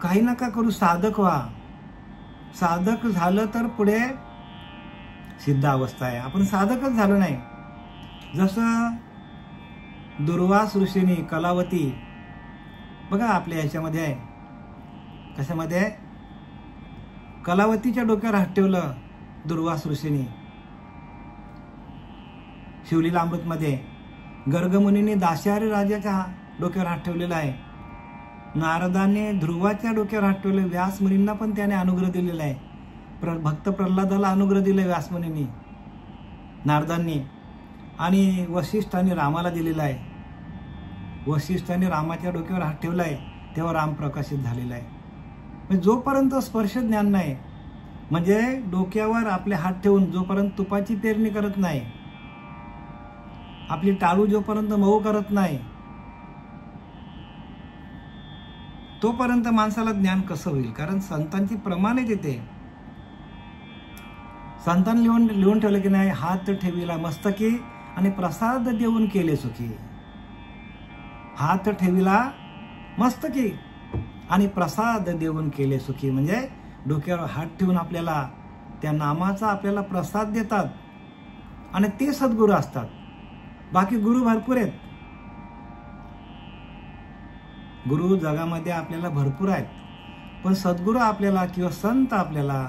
काही नका करू, साधक व्हा. साधक झालं तर पुढे सिद्ध अवस्था आहे. आपण साधकच झालो नाही. जसं दुर्वास ऋषींनी कलावती बघा आपल्या ह्याच्यामध्ये आहे, कशामध्ये आहे, कलावतीच्या डोक्यावर हात ठेवलं दुर्वास ऋषींनी. शिवलीला अमृतमध्ये गर्गमुनीने दाशहरी राजाच्या डोक्यावर हात ठेवलेला आहे. नारदाने ध्रुवाच्या डोक्यावर हात ठेवले. व्यासमुनींना पण त्याने अनुग्रह दिलेला आहे. भक्त प्रल्हादाला अनुग्रह दिले व्यासमुनींनी, नारदांनी. आणि वशिष्ठाने रामाला दिलेला आहे. वशिष्ठाने रामाच्या डोक्यावर हात ठेवला आहे तेव्हा राम प्रकाशित झालेला आहे. म्हणजे जोपर्यंत स्पर्श ज्ञान नाही, म्हणजे डोक्यावर आपले हात ठेवून जोपर्यंत तुपाची पेरणी करत नाही, आपली टाळू जोपर्यंत मऊ करत नाही, तोपर्यंत माणसाला ज्ञान कसं होईल? कारण संतांची प्रमाण आहे तिथे. संतांनी लिहून ठेवलं की नाही, हात ठेविला मस्तकी आणि प्रसाद देऊन केले सुखी. हात ठेविला मस्तकी आणि प्रसाद देऊन केले सुखी. म्हणजे डोक्यावर हात ठेवून आपल्याला त्या नामाचा आपल्याला प्रसाद देतात आणि ते सद्गुरू असतात. बाकी गुरु भरपूर आहेत. गुरु जगामध्ये आपल्याला भरपूर आहेत, पण सद्गुरू आपल्याला किंवा संत आपल्याला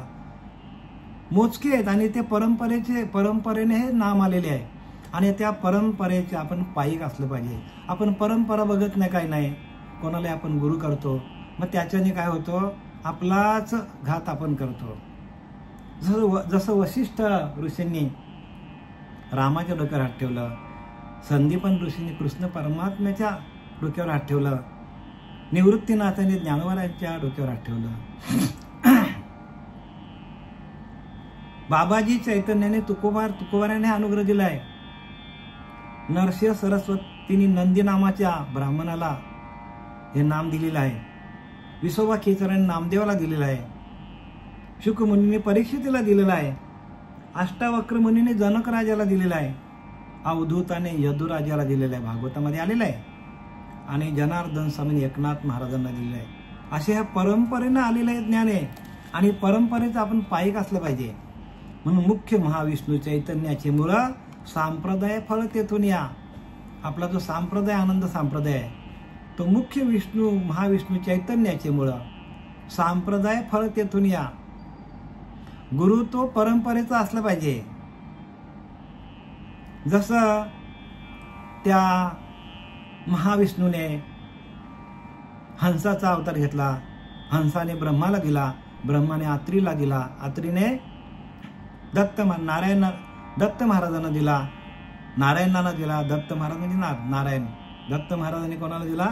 मोजके आहेत. आणि ते परंपरेने हे नाम आलेले आहे. आणि त्या परंपरेचे आपण पायीक असलं पाहिजे. आपण परंपरा बघत नाही, काही नाही, कोणाला आपण गुरु करतो, मग त्याच्याने काय होतं, आपलाच घात आपण करतो. जसं वशिष्ठ ऋषींनी रामाच्या डोक्यावर हात ठेवलं, संदीपन ऋषींनी कृष्ण परमात्म्याच्या डोक्यावर हात ठेवलं, निवृत्तीनाथांनी ज्ञानोबांच्या डोक्यावर हात ठेवलं, बाबाजी चैतन्याने तुकोबाराने अनुग्रह दिलाय, नरसिंह सरस्वतींनी नंदी नामाच्या ब्राह्मणाला हे नाम दिलेलं आहे, विसोबा खेचराने नामदेवाला दिलेलं आहे, शुकमुनीने परीक्षितीला दिलेलं आहे, अष्टावक्र मुनीने जनक राजाला दिलेला आहे, अवधूताने यदुराजाला दिलेला आहे, भागवतामध्ये आलेला आहे, आणि जनार्दन स्वामी एकनाथ महाराजांना दिलेलं आहे. असे ह्या परंपरेनं आलेलं आहे ज्ञान आहे. आणि परंपरेचं आपण पायिक असलं पाहिजे. म्हणून मुख्य महाविष्णू चैतन्याचे मूळ सांप्रदाय फळ तेथून या. आपला जो सांप्रदाय आनंद सांप्रदाय आहे तो मुख्य महाविष्णू चैतन्याचे मूळ सांप्रदाय फळ तेथून या. गुरु तो परंपरेचा असला पाहिजे. जसं त्या महाविष्णूने हंसाचा अवतार घेतला, हंसाने ब्रह्माला दिला, ब्रह्माने आत्रीला दिला, आत्रीने दत्त महाराजांना दिला, नारायणांना दिला, दत्त महाराजांनी कोणाला दिला?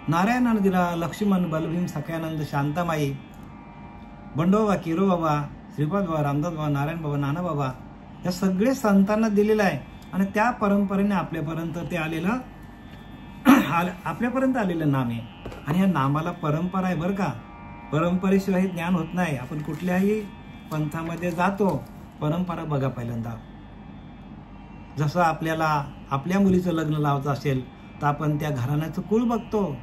नारायणांना दिला. लक्ष्मण, बलभीम, सख्यानंद, शांतामाई, बंडोबा, किरो बाबा, श्रीपाद बाबा, रामदास बाबा, नारायण बाबा, नाना बाबा, या सगळे संतांना दिलेलं आहे. आणि त्या परंपरेने आपल्यापर्यंत ते आलेलं आपल्यापर्यंत आलेलं नाम आहे. आणि या नामाला परंपरा आहे बरं का. परंपरेशिवाय ज्ञान होत नाही. आपण कुठल्याही पंथामध्ये जातो, परंपरा बघा पहिल्यांदा. जसं आपल्याला आपल्या मुलीचं लग्न लावायचं असेल तर आपण त्या घराण्याचं कुळ बघतो.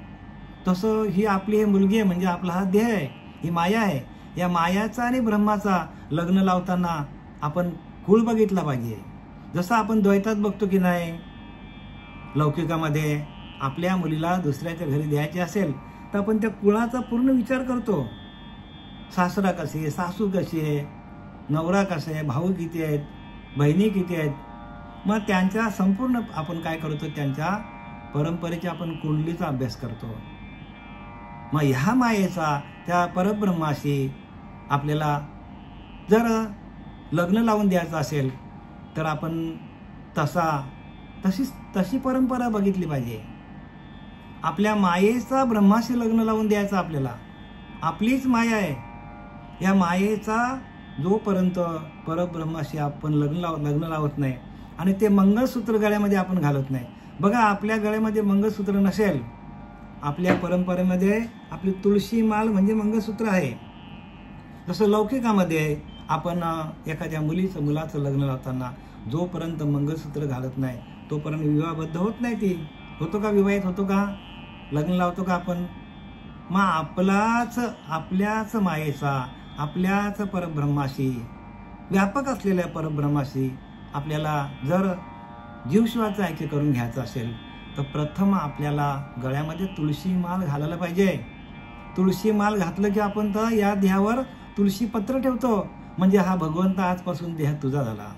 तसं ही आपली ही मुलगी आहे, म्हणजे आपला हा देह आहे, ही माया आहे. या मायाचा आणि ब्रह्माचा लग्न लावताना आपण कुळ बघितला पाहिजे. जसं आपण द्वैतात बघतो की नाही, लौकिकामध्ये आपल्या मुलीला दुसऱ्याच्या घरी द्यायची असेल तर आपण त्या कुळाचा पूर्ण विचार करतो. सासरा कशी आहे, सासू कशी आहे, नवरा कसा आहे, भाऊ किती आहेत, बहिणी किती आहेत. मग त्यांच्या संपूर्ण आपण काय करतो, त्यांच्या परंपरेचा आपण कुंडलीचा अभ्यास करतो. मग ह्या मायेचा त्या परब्रह्माशी आपल्याला जर लग्न लावून द्यायचं असेल तर आपण तशी परंपरा बघितली पाहिजे. आपल्या मायेचा ब्रह्माशी लग्न लावून द्यायचं आपल्याला. आपलीच माया आहे. या मायेचा जोपर्यंत परब्रह्माशी आपण लग्न लावत नाही आणि ते मंगळसूत्र गळ्यामध्ये आपण घालत नाही. बघा, आपल्या गळ्यामध्ये मंगळसूत्र नसेल, आपल्या परंपरेमध्ये आपली तुळशी माळ म्हणजे मंगळसूत्र आहे. जसं लौकिकामध्ये आपण एखाद्या मुलाचं लग्न लावताना जोपर्यंत मंगळसूत्र घालत नाही तोपर्यंत विवाहबद्ध होत नाही. ती होतो का, विवाहित होतो का, लग्न लावतो का आपण? मग आपल्याच मायेचा, आपल्याच परब्रह्माशी, व्यापक असलेल्या परब्रह्माशी आपल्याला जर जीवशिवाचं ऐक्य करून घ्यायचं असेल तर प्रथम आपल्याला गळ्यामध्ये तुळशी माळ घालायला पाहिजे. तुळशी माळ घातलं की आपण तर या देहावर तुळशी पत्र ठेवतो, म्हणजे हा भगवंत आजपासून देह तुझा झाला.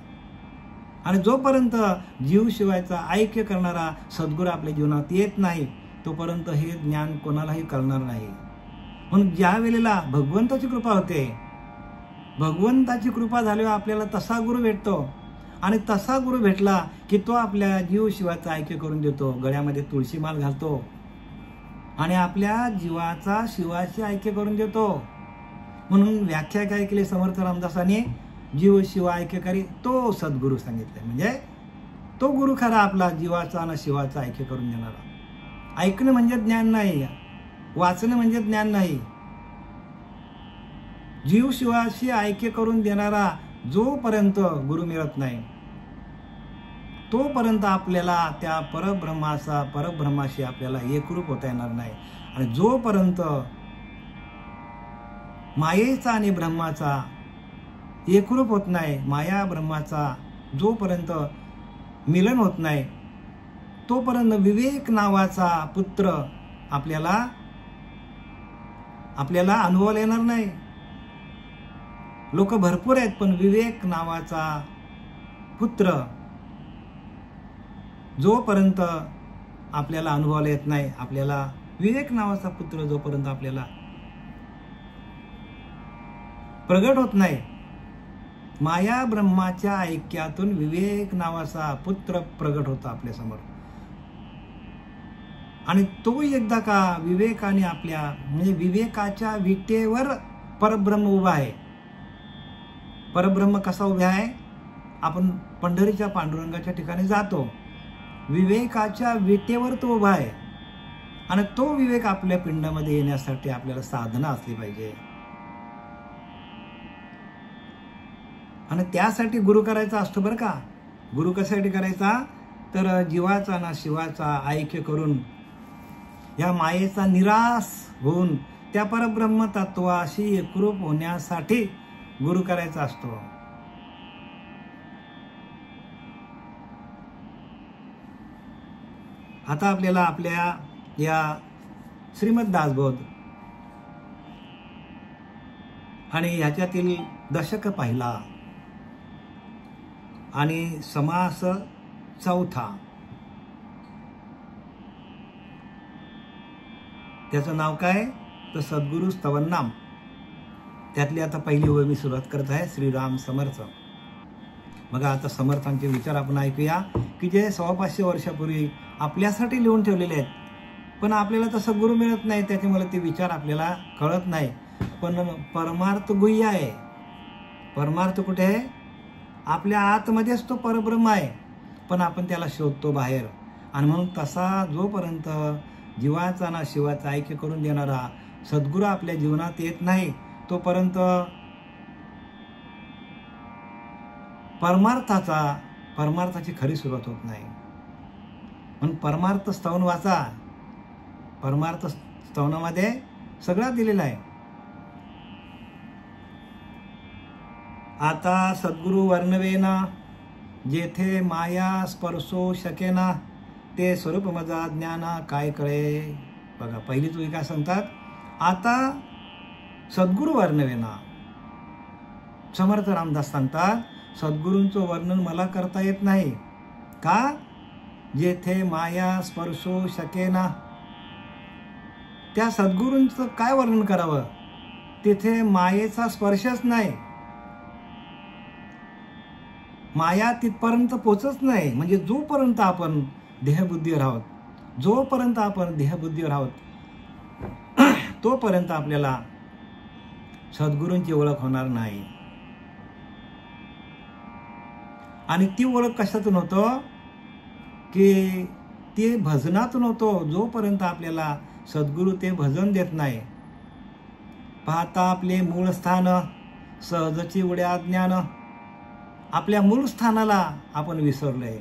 आणि जोपर्यंत जीवशिवायचा ऐक्य करणारा सद्गुरू आपल्या जीवनात येत नाही तोपर्यंत हे ज्ञान कोणालाही कळणार नाही. म्हणून ज्या वेळेला भगवंताची कृपा होते, भगवंताची कृपा झाल्यावर आपल्याला तसा गुरु भेटतो, आणि तसा गुरु भेटला की तो आपल्या जीवशिवाचा ऐक्य करून देतो, गळ्यामध्ये तुळशी माळ घालतो आणि आपल्या जीवाचा शिवाशी ऐक्य करून देतो. म्हणून व्याख्या काय केली समर्थ रामदासांनी, जीव शिव ऐक्यकारी तो सद्गुरू सांगितलंय. म्हणजे तो गुरु खरा आपला जीवाचा आणि शिवाचा ऐक्य करून देणारा. ऐकणं म्हणजे ज्ञान नाही, वाचणं म्हणजे ज्ञान नाही. जीव शिवाशी ऐक्य करून देणारा जोपर्यंत गुरु मिळत नाही तोपर्यंत आपल्याला त्या परब्रह्माशी आपल्याला एकरूप होता येणार नाही. आणि जोपर्यंत मायेचा आणि ब्रह्माचा एकरूप होत नाही, माया ब्रह्माचा जोपर्यंत मिलन होत नाही तोपर्यंत विवेक नावाचा पुत्र आपल्याला अनुभवायला येणार नाही. लोक भरपूर आहेत पण विवेक नावाचा पुत्र जोपर्यंत आपल्याला अनुभवायला येत नाही, आपल्याला विवेक नावाचा पुत्र जोपर्यंत आपल्याला प्रगट होत नाही, माया ब्रह्माच्या ऐक्यातून विवेक नावाचा पुत्र प्रगट होता आपल्या समोर. आणि तो एकदा का विवेकाने आपल्या म्हणजे विवेकाच्या विटेवर परब्रह्म उभा आहे. परब्रह्म कसा उभा आहे? आपण पंढरीच्या पांडुरंगाच्या ठिकाणी जातो, विवेकाच्या विटेवर तो उभा आहे. आणि तो विवेक आपल्या पिंडामध्ये येण्यासाठी आपल्याला साधना असली पाहिजे. आणि त्यासाठी गुरु करायचा असतो बरं का. गुरु कशासाठी करायचा? तर जीवाचा ना शिवाचा ऐक्य करून या मायेचा निराश होऊन त्या परब्रह्म तत्वाशी एकरूप होण्यासाठी गुरु करायचा असतो. आता आपल्याला आपल्या या श्रीमद दासबोध आणि ह्याच्यातील दशक पहिला आणि समास चौथा, त्याचं नाव काय? तर सद्गुरु स्तवनाम. त्यातली आता पहिली ओळ मी सुरुवात करत आहे, श्रीराम समर्थ. मग आता समर्थांचे विचार आपण ऐकूया की जे 550 वर्षापूर्वी आपल्यासाठी लिहून ठेवलेले आहेत, पण आपल्याला तसं गुरु मिळत नाही, त्याच्यामुळे ते विचार आपल्याला कळत नाही. पण परमार्थ गुह्य आहे. परमार्थ कुठे आहे? आपल्या आतमध्येच तो परब्रह्म आहे, पण आपण त्याला शोधतो बाहेर. आणि म्हणून तसा जोपर्यंत जीवाचा ना शिवाचा ऐक्य करून देणारा सद्गुरू आपल्या जीवनात येत नाही तोपर्यंत परमार्थाची खरी सुरुवात होत नाही. म्हणून परमार्थ स्तवन वाचा. परमार्थ स्तवनामध्ये सगळं दिलेलं आहे. आता सद्गुरु वर्णवेना जेथे माया स्पर्शो शकेना ते स्वरूप मजा ज्ञाना काय कळे. बघा पहिली तुम्ही काय सांगतात? आता सद्गुरु वर्णवेना. समर्थ रामदास सांगतात सद्गुरूंचं वर्णन मला करता येत नाही. का? जेथे माया स्पर्शो शकेना. त्या सद्गुरूंचं काय वर्णन करावं? तिथे मायेचा स्पर्शच नाही, माया तिथपर्यंत पोचच नाही. म्हणजे जोपर्यंत आपण देहबुद्धीवर आहोत तोपर्यंत आपल्याला सद्गुरूंची ओळख होणार नाही. आणि ती ओळख कशातून होतो? की ते भजनातून होतो. जोपर्यंत आपल्याला सद्गुरू ते भजन देत नाही. पाहता आपले मूळ स्थान सहजची उड्या ज्ञान. आपल्या मूळ स्थानाला आपण विसरलोय,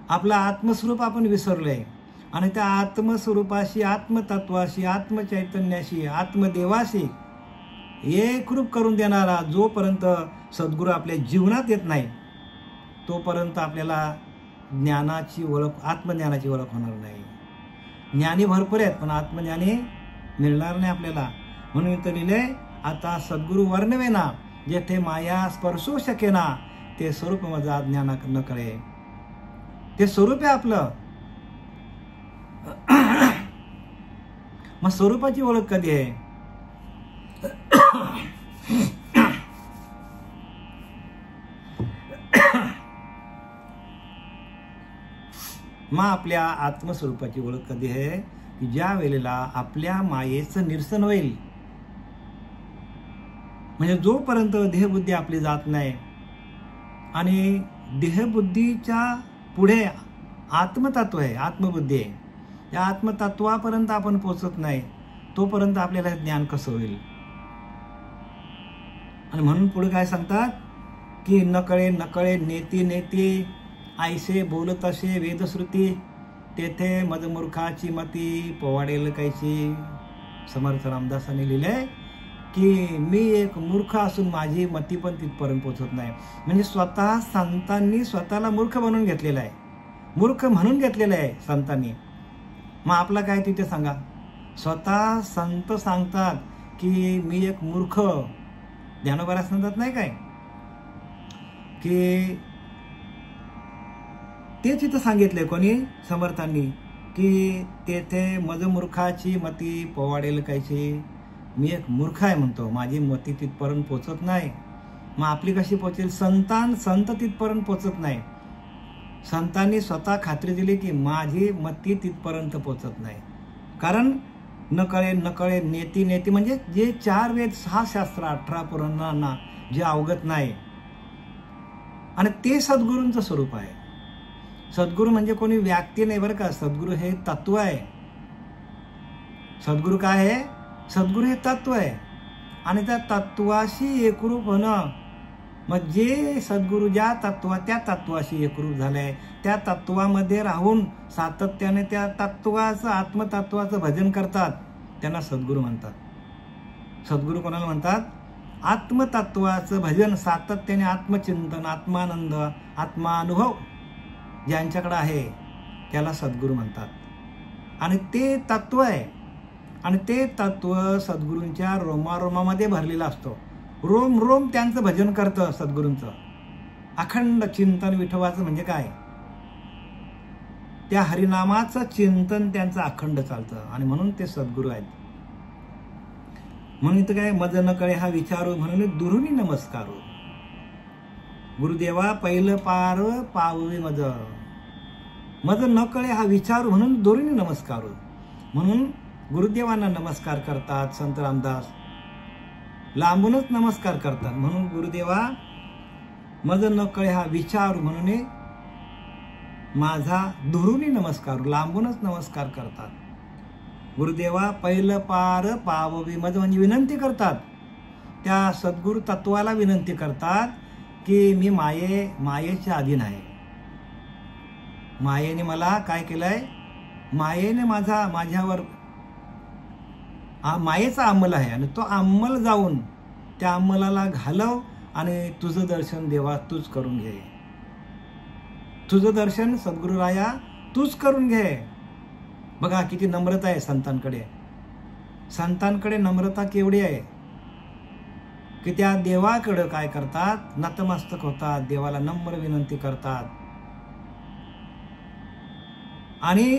आपला आत्मस्वरूप आपण विसरलोय. आणि त्या आत्मस्वरूपाशी, आत्मतत्वाशी, आत्मचैतन्याशी, आत्मदेवाशी एकरूप करून देणारा जोपर्यंत सद्गुरू आपल्या जीवनात येत नाही तोपर्यंत आपल्याला ज्ञानाची ओळख, आत्मज्ञानाची ओळख होणार नाही. ज्ञानी भरपूर आहेत पण आत्मज्ञानी मिळणार नाही आपल्याला. म्हणून इथं लिहिलंय, आता सद्गुरू वर्णवेना जेथे माया स्पर्शू शकेना ते स्वरूप माझा ज्ञाना न कळे. ते स्वरूप आहे आपलं. मग स्वरूपाची ओळख कधी आहे? मग आपल्या आत्मस्वरूपाची ओळख कधी आहे की ज्या वेळेला आपल्या मायेचं निरसन होईल. म्हणजे जोपर्यंत देहबुद्धी आपली जात नाही आणि देहबुद्धीच्या पुढे आत्मतत्व आहे, आत्मबुद्धी आहे, या आत्मतत्वापर्यंत आपण पोचत नाही तोपर्यंत आपल्याला ज्ञान कसं होईल? आणि म्हणून पुढे काय सांगतात की नकळे नकळे नेती नेती ऐसे बोलत असे वेदश्रुती तेथे मदमूर्खाची मती पोवाडेल कैची. समर्थ रामदासांनी लिहिलंय की मी एक मूर्ख असून माझी मती पण तिथपर्यंत पोचत नाही. म्हणजे स्वतः संतांनी स्वतःला मूर्ख बनवून घेतलेला आहे, मूर्ख म्हणून घेतलेलं आहे संतांनी. मग आपला काय तिथे सांगा? स्वतः संत सांगतात की मी एक मूर्ख. ज्ञानोबा सांगतात नाही काय की तेच इथं सांगितले कोणी? समर्थांनी की तेथे मजमूर्खाची मती पोवाडेल कायची. मी एक मूर्ख आहे म्हणतो, माझी मती तिथपर्यंत पोचत नाही. मग आपली कशी पोचेल? संत तिथपर्यंत पोचत नाही. संतांनी स्वतः खात्री दिली की माझी मती तिथपर्यंत पोचत नाही. कारण नकळे नकळे नेती नेती म्हणजे जे 4 वेद 6 शास्त्र 18 पुराणांना जे अवगत नाही. आणि ते सद्गुरूंचं स्वरूप आहे. सद्गुरू म्हणजे कोणी व्यक्ती नाही बरं का. सद्गुरू हे तत्व आहे. सद्गुरू काय आहे? सद्गुरू हे तत्व आहे. आणि त्या तत्वाशी एकरूप होणं. मग जे सद्गुरू ज्या त्या तत्वाशी एकरूप झालंय त्या तत्वामध्ये राहून सातत्याने त्या तत्वाचं, आत्मतत्वाचं भजन करतात त्यांना सद्गुरू म्हणतात. सद्गुरू कोणाला म्हणतात? आत्मतत्वाचं भजन सातत्याने, आत्मचिंतन, आत्मानंद, आत्मानुभव ज्यांच्याकडे आहे त्याला सद्गुरू म्हणतात. आणि ते तत्व आहे. आणि ते तत्व सद्गुरूंच्या रोमारोमामध्ये भरलेलं असतो. रोम रोम त्यांचं भजन करतं सद्गुरूंचं. अखंड चिंतन विठोबाचं म्हणजे काय? त्या हरिनामाचं चिंतन त्यांचं अखंड चालतं. आणि म्हणून ते सद्गुरू आहेत. म्हणून इथं काय मज न कळे हा विचारू म्हणून दुरुनी नमस्कारू. गुरुदेवा पहिलं पार पाववे मज. मज न कळे हा विचारू म्हणून दुरुनी नमस्कारू. म्हणून गुरुदेवांना नमस्कार करतात संत रामदास. लांबूनच नमस्कार करतात. म्हणून गुरुदेवा मज न कळे हा विचारू म्हणून माझा दुरुनी नमस्कार, लांबूनच नमस्कार करतात. गुरुदेवा पहिलं पार पाववी मज म्हणजे विनंती करतात. त्या सद्गुरु तत्वाला विनंती करतात की मी मायेच्या अधीन आहे. मायेने मला काय केलंय? मायेने माझ्यावर मायेचा अंमल आहे. आणि तो अंमल जाऊन त्या अंमलाला घालव आणि तुझं दर्शन देवा तूच करून घे. तुझं दर्शन सद्गुरुराया तूच करून घे. बघा किती नम्रता आहे संतांकडे. संतांकडे नम्रता केवढी आहे की त्या देवाकडे काय करतात? नतमस्तक होतात, देवाला नम्र विनंती करतात. आणि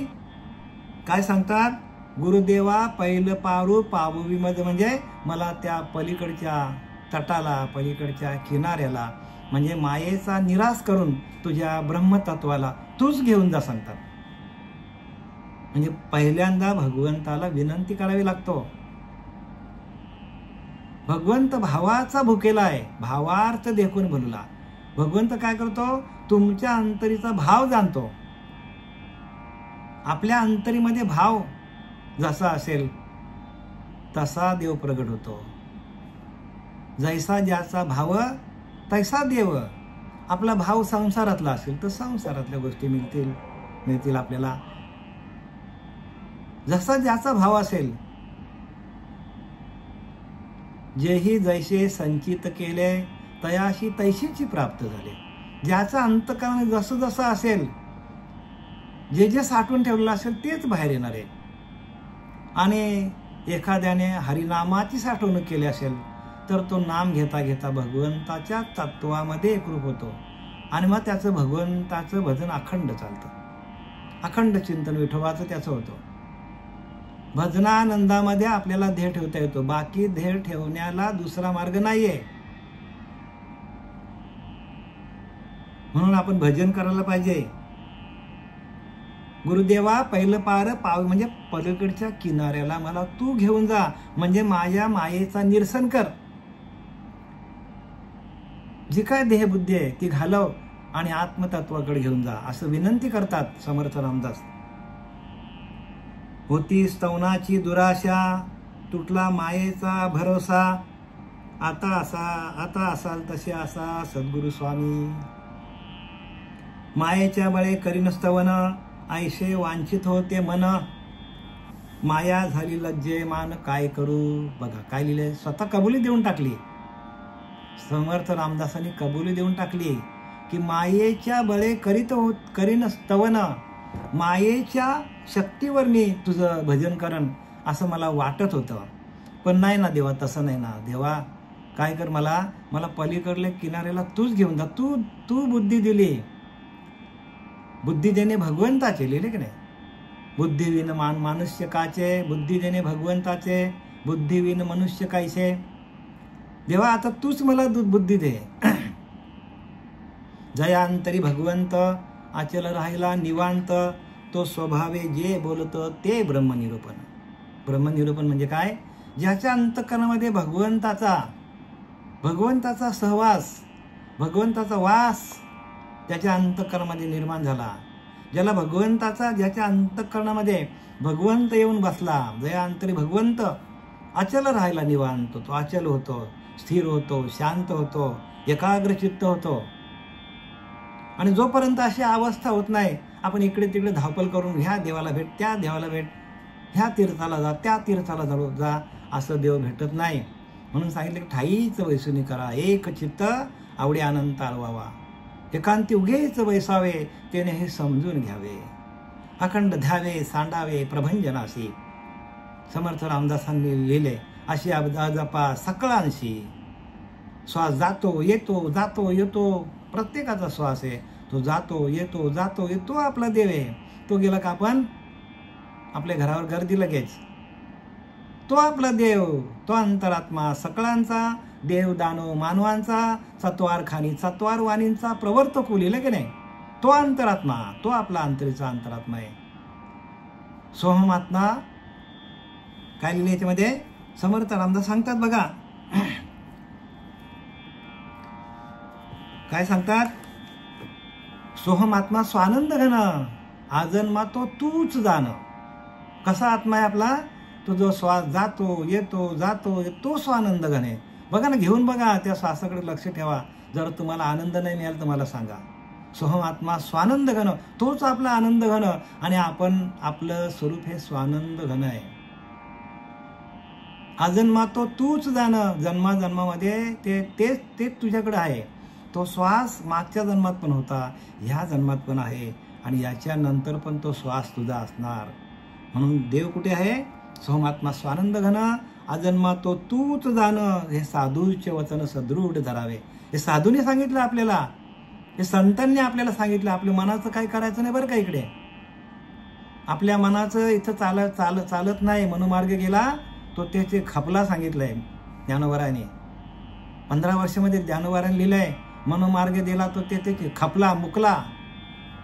काय सांगतात? गुरुदेवा पहिलं पारू पाववी मज म्हणजे मला त्या पलीकडच्या तटाला, पलीकडच्या किनाऱ्याला म्हणजे मायेचा निराश करून तुझ्या ब्रह्मतत्वाला तूच घेऊन जा सांगतात. म्हणजे पहिल्यांदा भगवंताला विनंती करावी लागतो. भगवंत भावाचा भुकेला आहे. भावार्थ देखून बोलला. भगवंत काय करतो? तुमच्या अंतरीचा भाव जाणतो. आपल्या अंतरीमध्ये भाव जसा असेल तसा देव प्रगट होतो. जैसा ज्याचा भाव तैसा देव. आपला भाव संसारातला असेल तर संसारातल्या गोष्टी मिळतील आपल्याला. जसा ज्याचा भाव असेल, जेही जैसे संचित केले तयाशी तैशीची प्राप्त झाले. ज्याचा अंतःकरण जसं जसं असेल, जे जे साठवून ठेवलेलं असेल तेच बाहेर येणार आहे. आणि एखाद्याने हरिनामाची साठवणूक केली असेल तर तो नाम घेता घेता भगवंताच्या तत्वामध्ये एकरूप होतो आणि मग त्याचं भगवंताचं भजन अखंड चालतं. अखंड चिंतन विठोबाचं त्याचं होतं. भजनानंदामध्ये आपल्याला ध्येय ठेवता येतो. बाकी ध्येय ठेवण्याला दुसरा मार्ग नाहीये. म्हणून आपण भजन करायला पाहिजे. गुरुदेवा पहिलं पार पाव म्हणजे पलीकडच्या किनाऱ्याला मला तू घेऊन जा, म्हणजे माझ्या मायेचा निरसन कर. जी काय देहबुद्धी आहे ती घालव आणि आत्मतत्वाकडे घेऊन जा, असं विनंती करतात समर्थ रामदास. होती स्तवनाची दुराशा, तुटला मायेचा भरोसा, आता असाल तसे असा सद्गुरु स्वामी. मायेच्या बळे करीन स्तवन, ऐशे वांछित होते मन. माया झाली लज्जेमान काय करू. बघा काय लिहिले, स्वतः कबुली देऊन टाकली. समर्थ रामदासांनी कबुली देऊन टाकली की मायेच्या बळे करीन स्तवन, मायेच्या शक्तीवर मी तुझं भजन करन असं मला वाटत होतं. पण नाही ना देवा, तसं नाही ना देवा. काय कर, मला पलीकडल्या किनाऱ्याला तूच घेऊन जा. तू बुद्धी दिली. बुद्धी देणे भगवंताचे, लिहिले की नाही. बुद्धिविन मनुष्य काचे, बुद्धी देणे भगवंताचे, बुद्धिविन मनुष्य कायचे. देवा आता तूच मला बुद्धी दे. जयांतरी भगवंत अचल राहिला निवांत, तो स्वभावे जे बोलत ते ब्रह्मनिरूपण. ब्रह्मनिरूपण म्हणजे काय, ज्याच्या अंतःकरणामध्ये भगवंताचा सहवास, भगवंताचा वास त्याच्या अंतःकरणामध्ये निर्माण झाला. ज्याच्या अंतःकरणामध्ये भगवंत येऊन बसला, जयांतरी भगवंत अचल राहिला निवांत, तो अचल होतो, स्थिर होतो, शांत होतो, एकाग्रचित्त होतो. आणि जोपर्यंत अशी अवस्था होत नाही, आपण इकडे तिकडे धावपल करून ह्या देवाला भेट, त्या देवाला भेट, ह्या तीर्थाला जा, त्या तीर्थाला जा, असं देव भेटत नाही. म्हणून सांगितलं की ठाईच वैसुनी करा, एक चित्त आवडे अनंत आळवावा. एकांती उगेच बैसावे, त्याने हे समजून घ्यावे. अखंड ध्यावे सांडावे प्रभंजनाशी. समर्थ रामदासांनी लिहिले अशी जपा सकळांशी. श्वास जातो येतो, जातो येतो, प्रत्येकाचा श्वास आहे तो जातो येतो, जातो येतो. आपला देव आहे, तो गेला का आपण आपल्या घरावर गर्दी लगेच. तो आपला देव, तो अंतरात्मा सकळांचा, देव दानव मानवांचा, सत्वार खानी सत्वार वाणींचा प्रवर्तक लिहिलं की नाही. तो अंतरात्मा, तो आपला अंतरीचा अंतरात्मा आहे. सोहमात्मा काय लिहिले याच्यामध्ये समर्थ रामदास सांगतात बघा. काय सांगतात, सोहमात्मा स्वानंद घन, आजन्मा तो तूच जाण. कसा आत्मा आहे आपला, तो जो श्वास जातो येतो, जातो तो स्वानंद घन आहे. बघा ना, घेऊन बघा, त्या श्वासाकडे लक्ष ठेवा. जर तुम्हाला आनंद नाही मिळाला तर मला सांगा. सोहमात्मा स्वानंद घन, तोच आपला आनंद घन. आणि आपण आपलं स्वरूप हे स्वानंद घन आहे. आजन्मा तो तूच जाण, जन्मामध्ये तेच तुझ्याकडे आहे. तो श्वास मागच्या जन्मात पण होता, ह्या जन्मात पण आहे, आणि याच्या नंतर पण तो श्वास तुझा असणार. म्हणून देव कुठे आहे, सोहमात्मा स्वानंद घन, अजन्मा तो तूच जाण. हे साधूचे वचन सदृढ धरावे. हे साधूने सांगितलं आपल्याला, हे संतांनी आपल्याला सांगितलं. आपल्या मनाचं काय करायचं नाही बरं का. इकडे आपल्या मनाचं इथं चालत नाही. मनोमार्ग गेला तो त्याचे खपला सांगितलंय ज्ञानोबराने. 15 वर्षामध्ये ज्ञानोबराने लिहिलंय, मनोमार्ग दिला तो ते खपला, मुकला,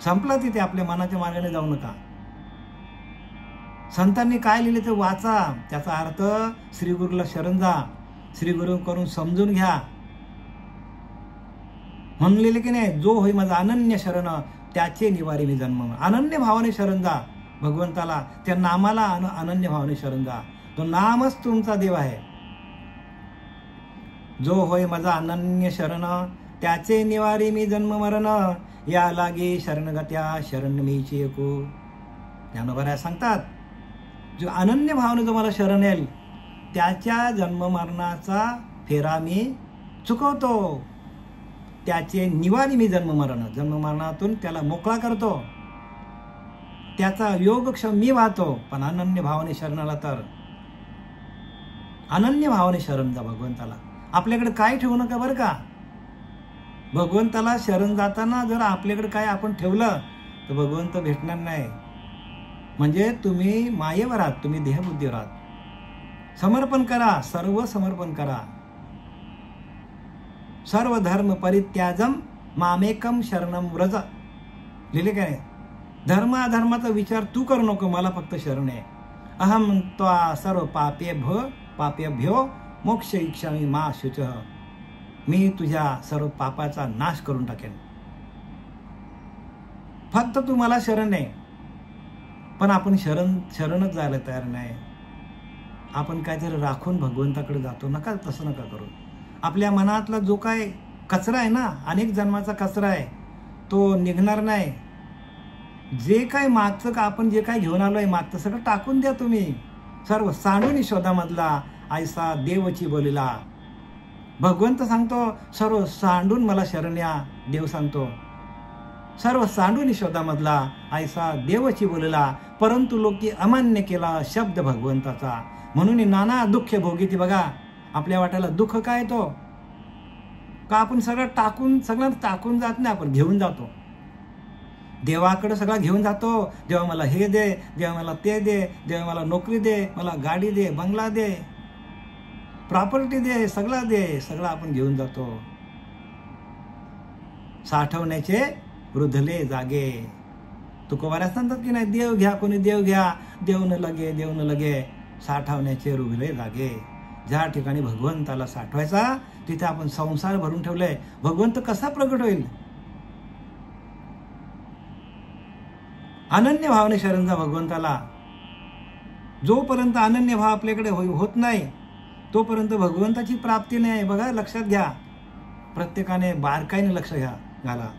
संपला तिथे. आपल्या मनाच्या मार्गाने जाऊ नका. संतांनी काय लिहिले ते वाचा, त्याचा अर्थ श्रीगुरूला शरण जा, श्रीगुरू करून समजून घ्या. म्हणून लिहिले की नाही, जो होई माझा अनन्य शरण, त्याचे निवारी मी जन्म. अनन्य भावाने शरण जा भगवंताला, त्या नामाला अनन्य भावाने शरण जा. तो नामच तुमचा देव आहे. जो होय माझा अनन्य शरण, त्याचे निवारी मी जन्म मरण. या लागे शरणगत्या शरण मीची एकू. ज्ञानोबा सांगतात, जो अनन्य भावने जो मला शरण येईल त्याच्या जन्ममरणाचा फेरा मी चुकवतो, त्याचे निवारी मी जन्ममरणातून त्याला मोकळा करतो, त्याचा योगक्षम मी वाहतो. पण अनन्य भावने शरणाला तर अनन्य भावने शरण जा भगवंताला. आपल्याकडे काय ठेवू नका बरं का. भगवंताला शरण जाताना जर आपल्याकडे काय आपण ठेवलं तर भगवंत भेटणार नाही. म्हणजे तुम्ही मायेवर आहात, तुम्ही देहबुद्धीवर आहात. समर्पण करा, सर्व समर्पण करा. सर्व धर्म परित्याजम मामेकम शरणम व्रज. लिहिले काय? धर्म अधर्माचा विचार तू करू नको, मला फक्त शरण आहे. अहम त्वा सर्व पापेभ्यो मोक्ष इच्छामी मा शुचः. मी तुझ्या सर्व पापाचा नाश करून टाकेन, फक्त तू मला शरण आहे. पण आपण शरणच जायला तयार नाही. आपण काहीतरी राखून भगवंताकडे जातो. नका, तसं नका करू. आपल्या मनातला जो काय कचरा आहे ना, अनेक जन्माचा कचरा आहे, तो निघणार नाही. जे काय मागचं का आपण जे काय घेऊन आलोय मागचं सगळं टाकून द्या तुम्ही. सर्व सांडून शोधामधला ऐसा देवची बोलिला. भगवंत सांगतो सर्व सांडून मला शरण या. देव सांगतो सर्व सांडून शोधामधला ऐसा देवची बोलिला. परंतु लोकी अमान्य केला शब्द भगवंताचा. म्हणून नाना दुःख भोगीती. बघा आपल्या वाट्याला दुःख काय तो का आपण सगळं टाकून जात नाही, आपण घेऊन जातो. देवाकडे सगळं घेऊन जातो. देवा मला हे दे, देवा मला ते दे, देवा मला नोकरी दे, मला गाडी दे, बंगला दे, प्रॉपर्टी दे, सगळं आपण घेऊन जातो. साठवण्याचे वृद्धले जागे. तुकोबाऱ्या सांगतात की नाही, देव घ्या कोणी देव घ्या, देव न लगे साठवण्याचे रुगले जागे. ज्या ठिकाणी भगवंताला साठवायचा तिथे आपण संसार भरून ठेवलाय. भगवंत कसा प्रगट होईल? अनन्य भावने शरण जा भगवंताला. जोपर्यंत अनन्य भाव आपल्याकडे होत नाही तोपर्यंत भगवंताची प्राप्ती नाही. बघा, लक्षात घ्या. प्रत्येकाने बारकाईने लक्ष घाला.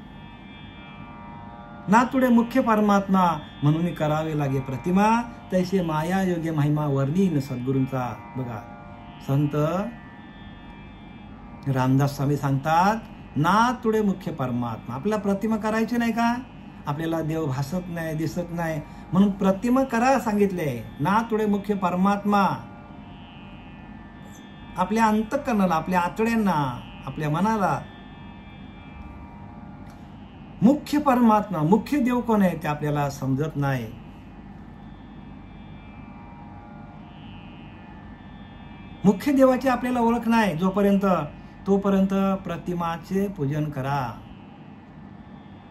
ना तुडे मुख्य परमात्मा म्हणून करावे लागे प्रतिमा, तैसे माया योग्य महिमा वर्णीन सद्गुरूंचा. बघा, संत रामदास स्वामी सांगतात, ना तुडे मुख्य परमात्मा. आपल्याला प्रतिमा करायची नाही का? आपल्याला देव भासत नाही, दिसत नाही, म्हणून प्रतिमा करा सांगितले. ना तुडे मुख्य परमात्मा. आपल्या अंतःकरणाला, आपल्या आतड्यांना, आपल्या मनाला मुख्य परमात्मा, मुख्य देव कोण आहे ते आपल्याला समजत नाही. मुख्य देवाची आपल्याला ओळख नाही तोपर्यंत प्रतिमाचे पूजन करा,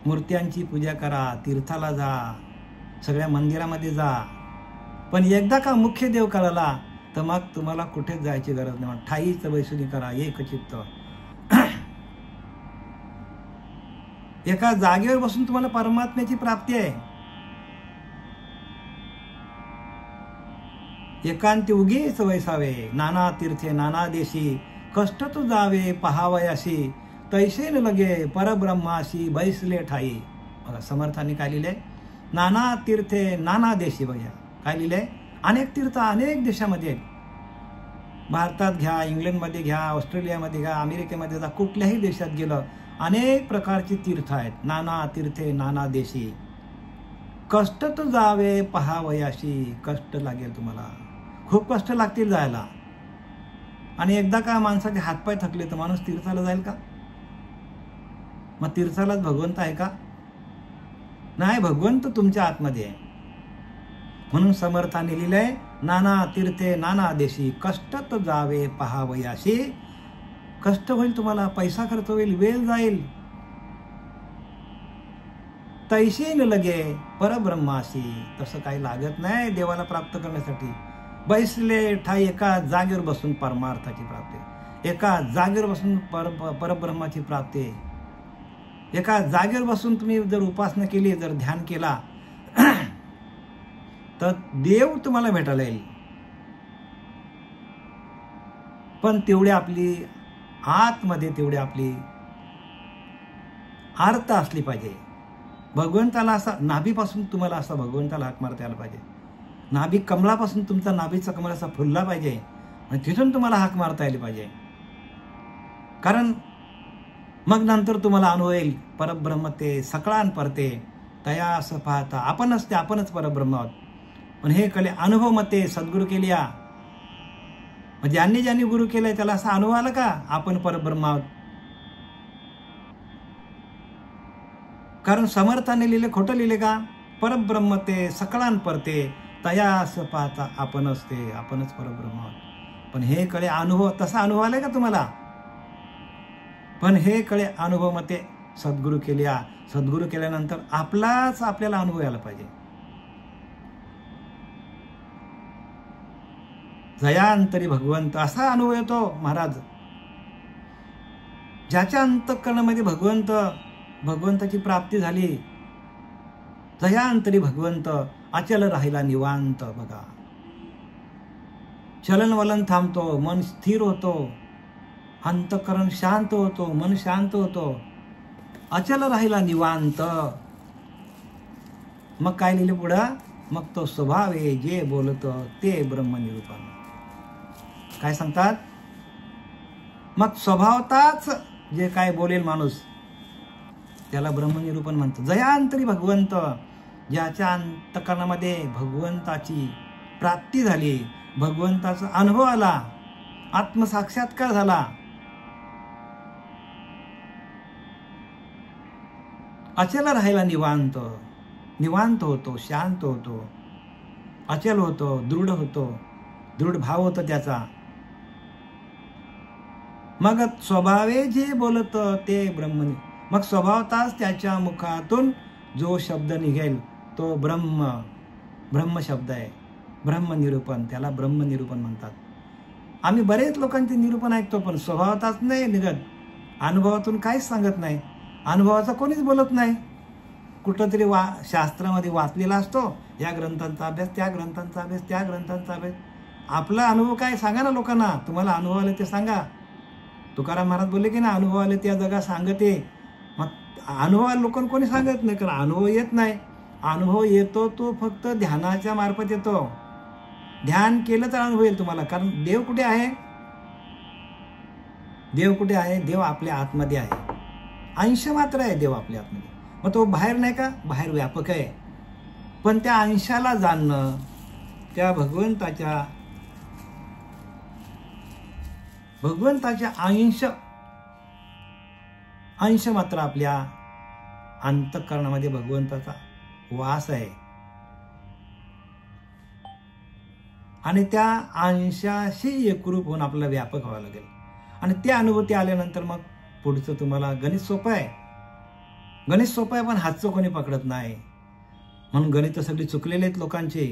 मूर्त्यांची पूजा करा, तीर्थाला जा, सगळ्या मंदिरामध्ये जा. पण एकदा का मुख्य देव कळला तर मग तुम्हाला कुठेच जायची गरज नाही. ठाईच बैसुनी करा एकचित्त. एका जागेवर बसून तुम्हाला परमात्म्याची प्राप्ती आहे. एकांती उगीच वैसावे, नाना तीर्थे नाना देशी, कष्ट तू जावे पहावयाशी, तैसे न लगे परब्रह्माशी बैसले ठाई. बघा, समर्थांनी काय लिहिले? नाना तीर्थे नाना देशी. बघा काय लिहिले? अनेक तीर्थ अनेक देशामध्ये. भारतात घ्या, इंग्लंडमध्ये घ्या, ऑस्ट्रेलियामध्ये घ्या, अमेरिकेमध्ये जा, कुठल्याही देशात गेलं अनेक प्रकारची तीर्थ आहेत. नाना तीर्थे नाना देशी, कष्ट तू जावे पहावयाशी. कष्ट लागेल तुम्हाला, खूप कष्ट लागतील जायला. आणि एकदा का माणसाचे हातपाय थकले तर माणूस तीर्थाला जाईल का? मग तीर्थालाच भगवंत आहे का? नाही, भगवंत तुमच्या आतमध्ये आहे. म्हणून समर्थाने लिहिलंय, नाना तीर्थे नाना देशी, कष्ट तो जावे पहावयाशी. कष्ट होईल तुम्हाला, पैसा खर्च होईल, वेळ जाईल. तैसे न लगे परब्रह्माशी. तसं काही लागत नाही देवाला प्राप्त करण्यासाठी. बैसले ठाई, एका जागेवर बसून परमार्थाची प्राप्ती, एका जागेवर बसून परब्रह्माची प्राप्ती. एका जागेवर बसून तुम्ही जर उपासना केली, जर ध्यान केला तर देव तुम्हाला भेटायला येईल. पण तेवढी आपली आतमध्ये तेवढी आपली आर्त असली पाहिजे. भगवंताला असा नाभीपासून तुम्हाला असा भगवंताला हाक मारता यायला पाहिजे. नाभी कमळापासून तुमचा नाभीचा कमळ असा फुलला पाहिजे आणि तिथून तुम्हाला हाक मारता आली पाहिजे. कारण मग नंतर तुम्हाला अनुभव येईल परब्रह्म ते सकळान परते तया असं पाहता आपणच ते आपणच परब्रह्म आहोत. पण हे कले अनुभव मते सद्गुरू केल्या, म्हणजे ज्यांनी ज्यांनी गुरु केलंय त्याला असा अनुभव आला का आपण परब्रह्म आहोत. कारण समर्थाने लिहिले खोटं लिहिले का, परब्रह्म ते सकळान परते तया असं पाहता आपणच ते आपणच परब्रह्म आहोत. पण हे कळे अनुभव तसा अनुभव आलाय का तुम्हाला. पण हे कळे अनुभव मते सद्गुरू केल्या, सद्गुरू केल्यानंतर आपलाच आपल्याला अनुभव यायला पाहिजे. जयांतरी भगवंत असा अनुभव येतो महाराज, ज्याच्या अंतःकरणामध्ये भगवंताची प्राप्ती झाली. जयांतरी भगवंत अचल राहिला निवांत. बघा, चलनवलन थांबतो, मन स्थिर होतो, अंतःकरण शांत होतो, मन शांत होतो, अचल राहिला निवांत. मग काय लिहिले पुढं, मग तो स्वभावे जे बोलतो ते ब्रह्मनिरूपण. काय सांगतात, मग स्वभावताच जे काय बोलेल माणूस त्याला ब्रह्मनिरूपण म्हणतात. जयांतरी भगवंत, ज्याच्या अंतःकरणामध्ये भगवंताची प्राप्ती झाली, भगवंताचा अनुभव आला, आत्मसाक्षात्कार झाला, अचल राहिला निवांत. निवांत होतो, शांत होतो, अचल होतो, दृढ होतो, दृढ भाव होतो त्याचा. मग स्वभावे जे बोलत ते ब्रह्म, मग स्वभावताच त्याच्या मुखातून जो शब्द निघेल तो ब्रह्म शब्द आहे. ब्रह्मनिरूपण, त्याला ब्रह्मनिरूपण म्हणतात. आम्ही बरेच लोकांचे निरूपण ऐकतो पण स्वभावताच नाही निघत, अनुभवातून काहीच सांगत नाही. अनुभवाचा कोणीच बोलत नाही. कुठंतरी शास्त्रामध्ये वाचलेला असतो, या ग्रंथांचा अभ्यास, त्या ग्रंथांचा अभ्यास, त्या ग्रंथांचा अभ्यास. आपला अनुभव काय सांगा ना लोकांना, तुम्हाला अनुभव आले ते सांगा. तुकाराम महाराज बोलले की ना, अनुभव आले त्या जगा सांगते. मग अनुभव लोकांना कोणी सांगत नाही, कारण अनुभव येत नाही. अनुभव येतो तो फक्त ध्यानाच्या मार्फत येतो. ध्यान केलं तर अनुभव येईल तुम्हाला. कारण देव कुठे आहे, देव कुठे आहे, देव आपल्या आतमध्ये आहे. अंश मात्र आहे देव आपल्या आतमध्ये. मग तो बाहेर नाही का, बाहेर व्यापक आहे. पण त्या अंशाला जाणणं, त्या भगवंताच्या अंश मात्र आपल्या अंतःकरणामध्ये भगवंताचा वास आहे. आणि त्या अंशाशी एकरूप होऊन आपल्याला व्यापक व्हावं लागेल. आणि त्या अनुभूती आल्यानंतर मग पुढचं तुम्हाला गणित सोपं आहे. गणित सोपं आहे पण हातचं कोणी पकडत नाही. म्हणून गणित सगळी चुकलेले आहेत लोकांचे.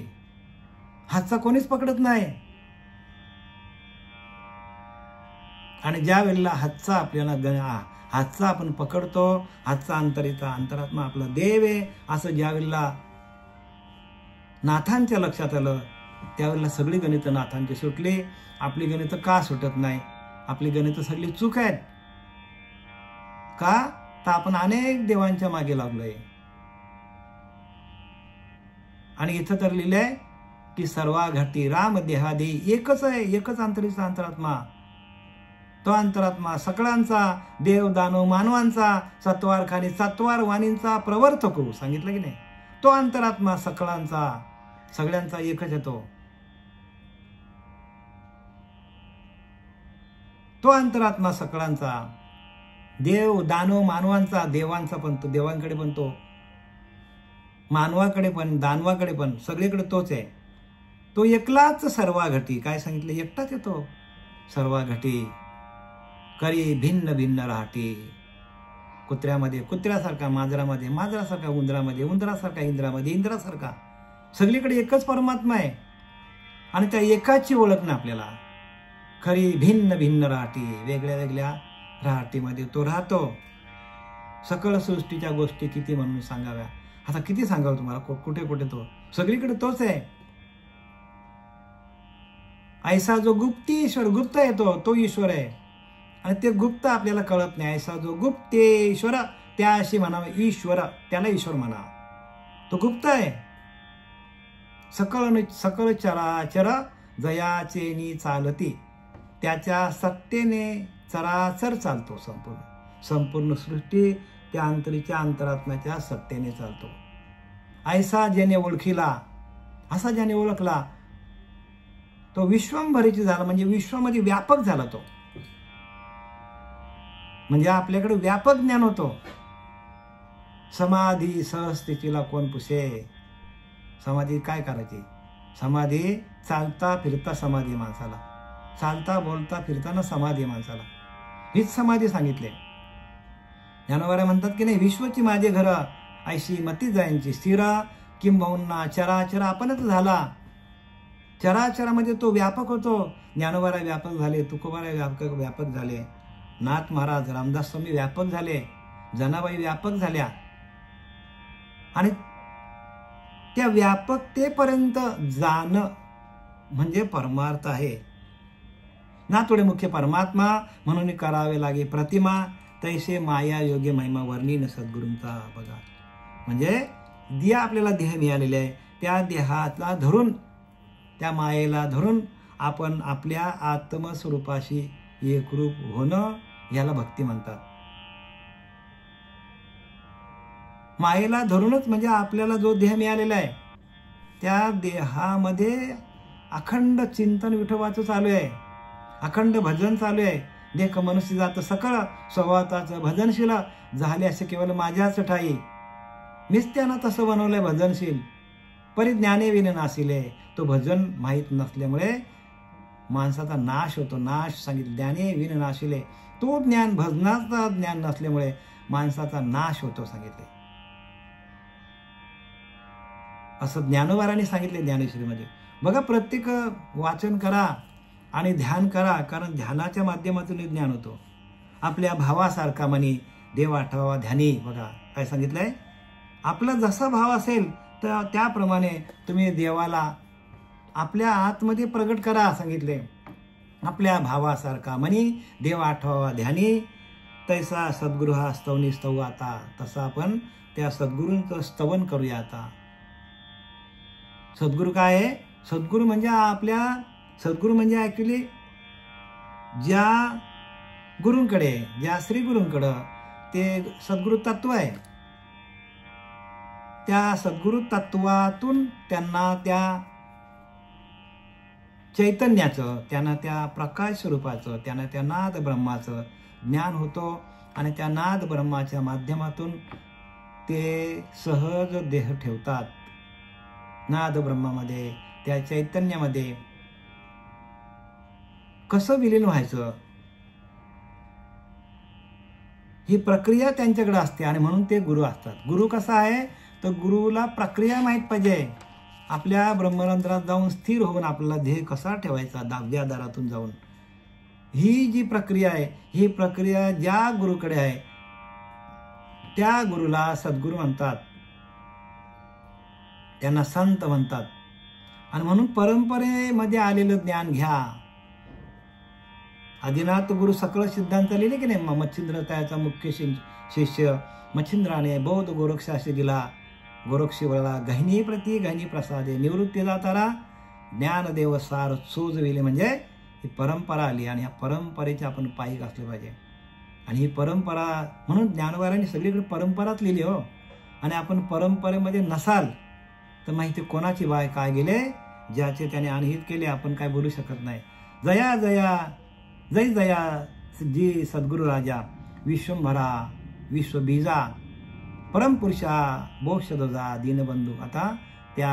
हातचा कोणीच पकडत नाही. आणि ज्या वेळेला हातचा आपल्याला हातचा आपण पकडतो, हातचा अंतरात्मा आपला देव आहे असं ज्या वेळेला नाथांच्या लक्षात आलं, त्यावेळेला सगळी गणित नाथांची सुटली. आपली गणित का सुटत नाही, आपली गणित सगळी चूक आहेत का, तर आपण अनेक देवांच्या मागे लागलोय. आणि इथं तर लिहिलंय की सर्वा घटी राम देहादे एकच आहे, एकच अंतरात्मा. तो अंतरात्मा सकळांचा, देव दानव मानवांचा, सत्वारखानी सत्वार वाणींचा प्रवर्तक हो, सांगितलं की नाही. तो अंतरात्मा सकळांचा, सगळ्यांचा एकच येतो. तो अंतरात्मा सकळांचा, देव दानव मानवांचा, देवांचा पण तो, देवांकडे पण तो, मानवाकडे पण, दानवाकडे पण, सगळीकडे तोच आहे. तो एकलाच सर्वा घटी, काय सांगितलं, एकटाच येतो सर्वा घटी. करी भिन्न भिन्न राहते. कुत्र्यामध्ये कुत्र्यासारखा, मांजरामध्ये मांजरासारखा, उंदरामध्ये उंदरासारखा, इंद्रामध्ये इंद्रासारखा, सगळीकडे एकच परमात्मा आहे. आणि त्या एकाची ओळख ना आपल्याला. खरी भिन्न भिन्न राहते, वेगळ्या वेगळ्या राहटीमध्ये तो राहतो. सकळ सृष्टीच्या गोष्टी किती म्हणून सांगाव्या, आता किती सांगावं तुम्हाला, कुठे कुठे तो, सगळीकडे तोच आहे. ऐसा जो गुप्ती ईश्वर, गुप्त आहे तो ईश्वर आहे. आणि ते गुप्त आपल्याला कळत नाही. ऐसा जो गुप्ते ईश्वर, त्याशी म्हणावं ईश्वर, त्याला ईश्वर म्हणा, तो गुप्त आहे. सकळ चराचर जयाचेनी चालती, त्याच्या सत्तेने चराचर चालतो. संपूर्ण सृष्टी त्या अंतरीच्या अंतरात्म्याच्या सत्तेने चालतो. ऐसा ज्याने ओळखिला, असा ज्याने ओळखला तो विश्वंभरीची झाला, म्हणजे विश्वामध्ये व्यापक झाला तो. म्हणजे आपल्याकडे व्यापक ज्ञान होतो. समाधी सहस्तितीला कोण पुसे. समाधी काय करायची? समाधी चालता फिरता समाधी माणसाला, चालता बोलता फिरताना समाधी माणसाला, हीच समाधी सांगितले. ज्ञानोबा म्हणतात की नाही, विश्वची माझे घर ऐशी मती जायांची स्थिर, किंबहुना चराचर आपणच झाला. चराचरामध्ये तो व्यापक होतो. ज्ञानोबा व्यापक झाले, तुकोबा व्यापक झाले, नाथ महाराज रामदास स्वामी व्यापक झाले, जनाबाई व्यापक झाल्या. आणि त्या व्यापकतेपर्यंत जाणं म्हणजे परमार्थ आहे ना. थोडे मुख्य परमात्मा म्हणून करावे लागे प्रतिमा, तैसे माया योग्य महिमा वर्णीन सद्गुरूंचा. बघा, म्हणजे दिया आपल्याला देह मिळालेले आहे, त्या देहाला धरून, त्या मायेला धरून आपण आपल्या आत्मस्वरूपाशी एकरूप होणं, याला भक्ती म्हणतात. मायेला धरूनच म्हणजे आपल्याला जो देह मिळालेला आहे, त्या देहामध्ये अखंड चिंतन विठोबाचं चालू आहे, अखंड भजन चालू आहे. देख मनुष्य जात सकळ स्वभावाचं भजनशील झाले, असे केवळ माझ्याच ठाई. मीच त्यांना तसं बनवलंय भजनशील, परिज्ञाने विन नासिले. तो भजन माहीत नसल्यामुळे माणसाचा नाश होतो. नाश सांगितले, ज्ञाने विन नाशिले. तो ज्ञान, भजनाचा ज्ञान नसल्यामुळे माणसाचा नाश होतो सांगितले. असं ज्ञानोबारांनी सांगितले ज्ञानेश्वरीमध्ये. बघा, प्रत्येक वाचन करा आणि ध्यान करा, कारण ध्यानाच्या माध्यमातून ज्ञान होतो. आपल्या भावासारखा म्हणी देव आठवावा ध्यानी. बघा काय सांगितलंय, आपला जसा भाव असेल तर त्याप्रमाणे तुम्ही देवाला आपल्या आतमध्ये प्रगट करा सांगितले. आपल्या भावासारखा म्हणी देव आठवावा ध्यानी, तैसा सद्गुरु हा स्तवनी स्तव. आता तसं आपण त्या सद्गुरूंचं स्तवन करूया. आता सद्गुरू काय आहे? सद्गुरू म्हणजे ऍक्च्युली ज्या गुरूंकडे, ज्या श्री गुरूंकडं ते सद्गुरु तत्व आहे, त्या सद्गुरु तत्वातून त्यांना त्या चैतन्याचं, त्यांना त्या प्रकाश स्वरूपाचं, त्यांना त्या नाद ब्रह्माचं ज्ञान होतो. आणि त्या नाद ब्रह्माच्या माध्यमातून ते सहज देह ठेवतात. नाद ब्रह्मामध्ये, त्या चैतन्यामध्ये कसं विलीन व्हायचं ही प्रक्रिया त्यांच्याकडे असते. आणि म्हणून ते गुरु असतात. गुरु कसा आहे तर गुरुला प्रक्रिया माहीत पाहिजे. आपल्या ब्रह्मरंध्रात जाऊन स्थिर होऊन आपल्याला ध्येय कसा ठेवायचा, 10व्या दारातून जाऊन, ही जी प्रक्रिया आहे, ही प्रक्रिया ज्या गुरुकडे आहे त्या गुरुला सद्गुरू म्हणतात, त्यांना संत म्हणतात. आणि म्हणून परंपरेमध्ये आलेलं ज्ञान घ्या. आदिनाथ गुरु सकळ सिद्धांत लिहिले की नाही. मच्छिंद्र त्याचा मुख्य शिष्य मच्छिंद्राने बौद्ध गोरक्षाशी दिला. गोरक्षी वळला गहिनी प्रती गहिनी प्रसादे, निवृत्ती जातारा ज्ञानदेव सार सोजविले. म्हणजे ही परंपरा आली आणि ह्या परंपरेचे आपण पायी असले पाहिजे. आणि ही परंपरा म्हणून ज्ञानोबारांनी सगळीकडे परंपराच लिहिली हो. आणि आपण परंपरेमध्ये नसाल तर माहिती कोणाची बाय काय गेले, ज्याचे त्याने अनहित केले आपण काय बोलू शकत नाही. जया जया जय जया जी सद्गुरु राजा, विश्वंभरा विश्वबीजा, परमपुरुषा मोक्षध्वजा दीनबंधू. आता त्या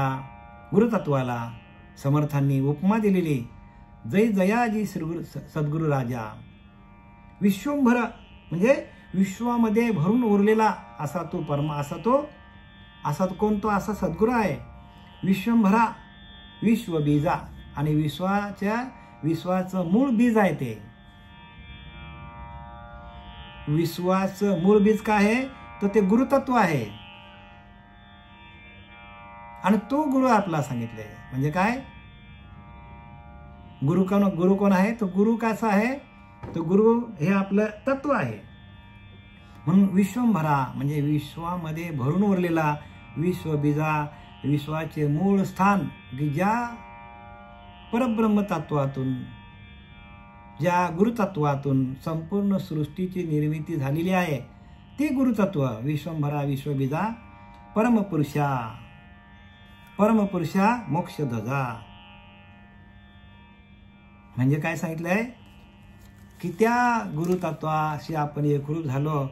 गुरुतत्वाला समर्थांनी उपमा दिलेली. जय जया जी सद्गुरु राजा, विश्वंभर म्हणजे विश्वामध्ये भरून उरलेला असा तो असा कोण तो असा सद्गुरू आहे. विश्वंभरा विश्वबीजा, आणि विश्वाचं मूळ बीज आहे. ते विश्वाचं मूळ बीज काय आहे तर ते गुरुतत्व आहे. आणि तो गुरु आपला सांगितले. म्हणजे काय, गुरु कोण आहे तर गुरु कसा आहे तर गुरु हे आपलं तत्व आहे. म्हणून विश्वंभरा म्हणजे विश्वामध्ये भरून उरलेला, विश्वबीजा विश्वाचे मूळ स्थान की ज्या परब्रह्म तत्वातून, ज्या गुरुतत्वातून संपूर्ण सृष्टीची निर्मिती झालेली आहे, ती गुरुतत्व विश्वंभरा विश्वबीजा परमपुरुषा मोक्षध्वजा. म्हणजे काय सांगितलंय की त्या गुरुतत्वाशी आपण एकरूप झालो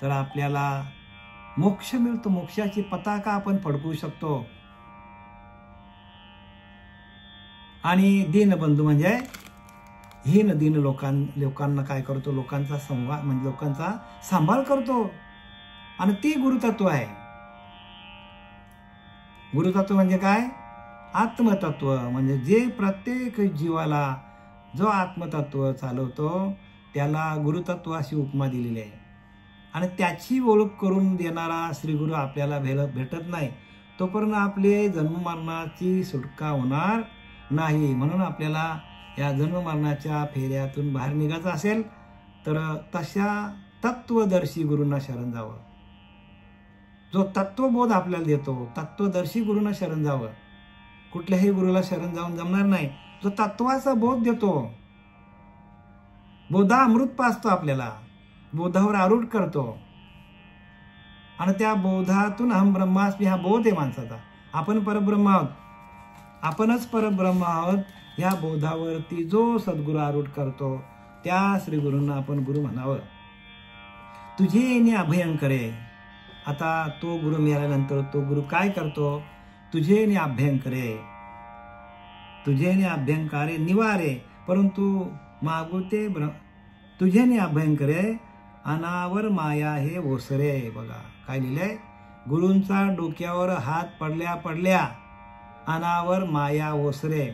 तर आपल्याला मोक्ष मिळतो. मोक्षाची पताका आपण फडकवू शकतो. आणि दीनबंधू म्हणजे हीन दीन लोकांना काय करतो, लोकांचा संवाद म्हणजे लोकांचा सांभाळ करतो. आणि ती गुरुतत्व आहे. गुरुतत्व म्हणजे काय? आत्मतत्व. म्हणजे जे प्रत्येक जीवाला जो आत्मतत्व चालवतो त्याला गुरुतत्व अशी उपमा दिलेली आहे. आणि त्याची ओळख करून देणारा श्रीगुरु आपल्याला भेटत नाही तोपर्यंत आपले जन्ममरणाची सुटका होणार नाही. म्हणून आपल्याला या जन्ममरणाच्या फेऱ्यातून बाहेर निघायचं असेल तर तशा तत्वदर्शी गुरूंना शरण जावं. जो तत्वबोध आपल्याला देतो, तत्वदर्शी गुरूंना शरण जावं. कुठल्याही गुरुला शरण जाऊन जमणार नाही. जो तत्वाचा बोध देतो, बोधा अमृत पाजतो, आपल्याला बोधावर आरूढ करतो. आणि त्या बोधातून अहम ब्रह्मास्मी हा बोध आहे माणसाचा. आपण परब्रह्म आहोत, आपणच परब्रह्म आहोत. या बोधावरती जो सद्गुरू आरूढ करतो त्या श्रीगुरूंना आपण गुरु म्हणावं. तुझे येणे अभयंकरे. आता तो गुरु मिळाल्यानंतर तो गुरु काय करतो? तुझे येणे अभयंकरे, तुझे येणे अभयंकारे निवारे परंतु मागुते तुझे येणे अभयंकरे अनावर माया हे ओसरे. बघा काय लिहिलंय? गुरूंचा डोक्यावर हात पडल्या पडल्या अनावर माया ओसरे.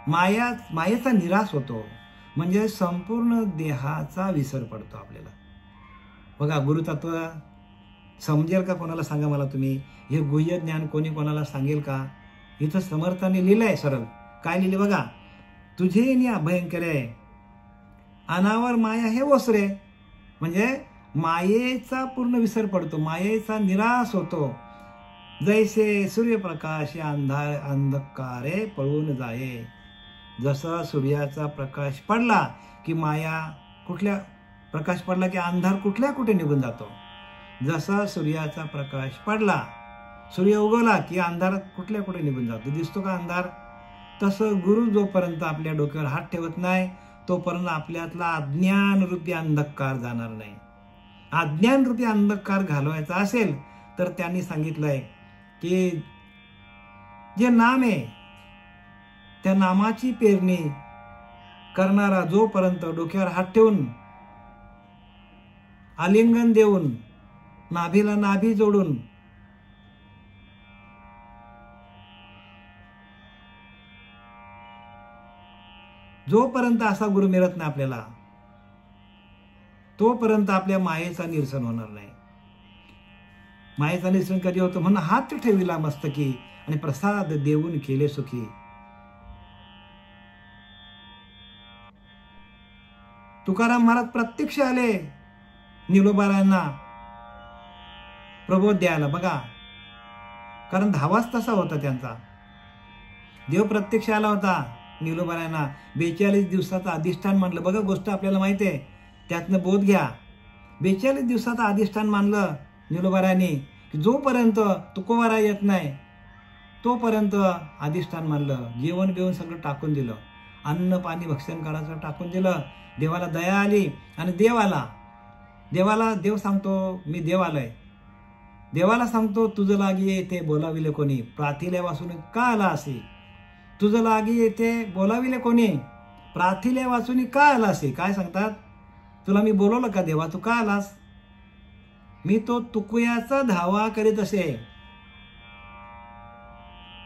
मायेचा निराश होतो. म्हणजे संपूर्ण देहाचा विसर पडतो आपल्याला. बघा गुरुतत्व समजेल का? कोणाला सांगा मला तुम्ही. हे गुह्य ज्ञान कोणी कोणाला सांगेल का? इथं समर्थाने लिहिलंय सरळ. काय लिहिले बघा? तुझे नि अभयंकरे अनावर माया हे ओसरे. म्हणजे मायेचा पूर्ण विसर पडतो, मायेचा निराश होतो. जैसे सूर्यप्रकाश अंधकारे पळून जाये. जसा सूर्याचा प्रकाश पडला की माया कुठल्या प्रकाश पडला की अंधार कुठे निघून जातो. जसा सूर्याचा प्रकाश पडला, सूर्य उगवला की अंधार कुठे निघून जातो. दिसतो का अंधार? तसं गुरु जोपर्यंत आपल्या डोक्यावर हात ठेवत नाही तोपर्यंत आपल्यातला अज्ञान रूपी अंधकार जाणार नाही. अज्ञान रूपी अंधकार घालवायचा असेल तर त्यांनी सांगितलंय की जे नाम आहे त्या नामाची पेरणी करणारा जोपर्यंत डोक्यावर हात ठेवून आलिंगन देऊन नाभीला नाभी जोडून जोपर्यंत असा गुरु मिळत नाही आपल्याला तोपर्यंत आपल्या मायेचा निरसन होणार नाही. मायेचा निरसन कधी होतो? म्हणून हात ठेविला मस्तकी आणि प्रसाद देऊन केले सुखी. तुकाराम महाराज प्रत्यक्ष आले निलोबारायांना प्रबोध द्यायला. बघा कारण धावाच तसा होता त्यांचा. देव प्रत्यक्ष आला होता निलोबारायांना. 42 दिवसाचं अधिष्ठान मानलं. बघा गोष्ट आपल्याला माहिती आहे, त्यातनं बोध घ्या. 42 दिवसाचं अधिष्ठान मानलं निलोबारायांनी की जोपर्यंत तुकोबारा येत नाही तोपर्यंत अधिष्ठान मानलं. जेवण बिवण सगळं टाकून दिलं, अन्न पाणी भक्षण करायचं टाकून दिलं. देवाला दया आली आणि देव आला. देव सांगतो मी देव आलोय. देवाला सांगतो तुझं लागी येते बोलाविले कोणी, प्राथिले वाचून का आला असे. तुझं लागी येते बोलाविले कोणी, प्राथिले वाचून का आला असे. काय सांगतात? तुला मी बोलवलं का देवा, तू का आलास? मी तो तुकयाचा धावा करीत असे.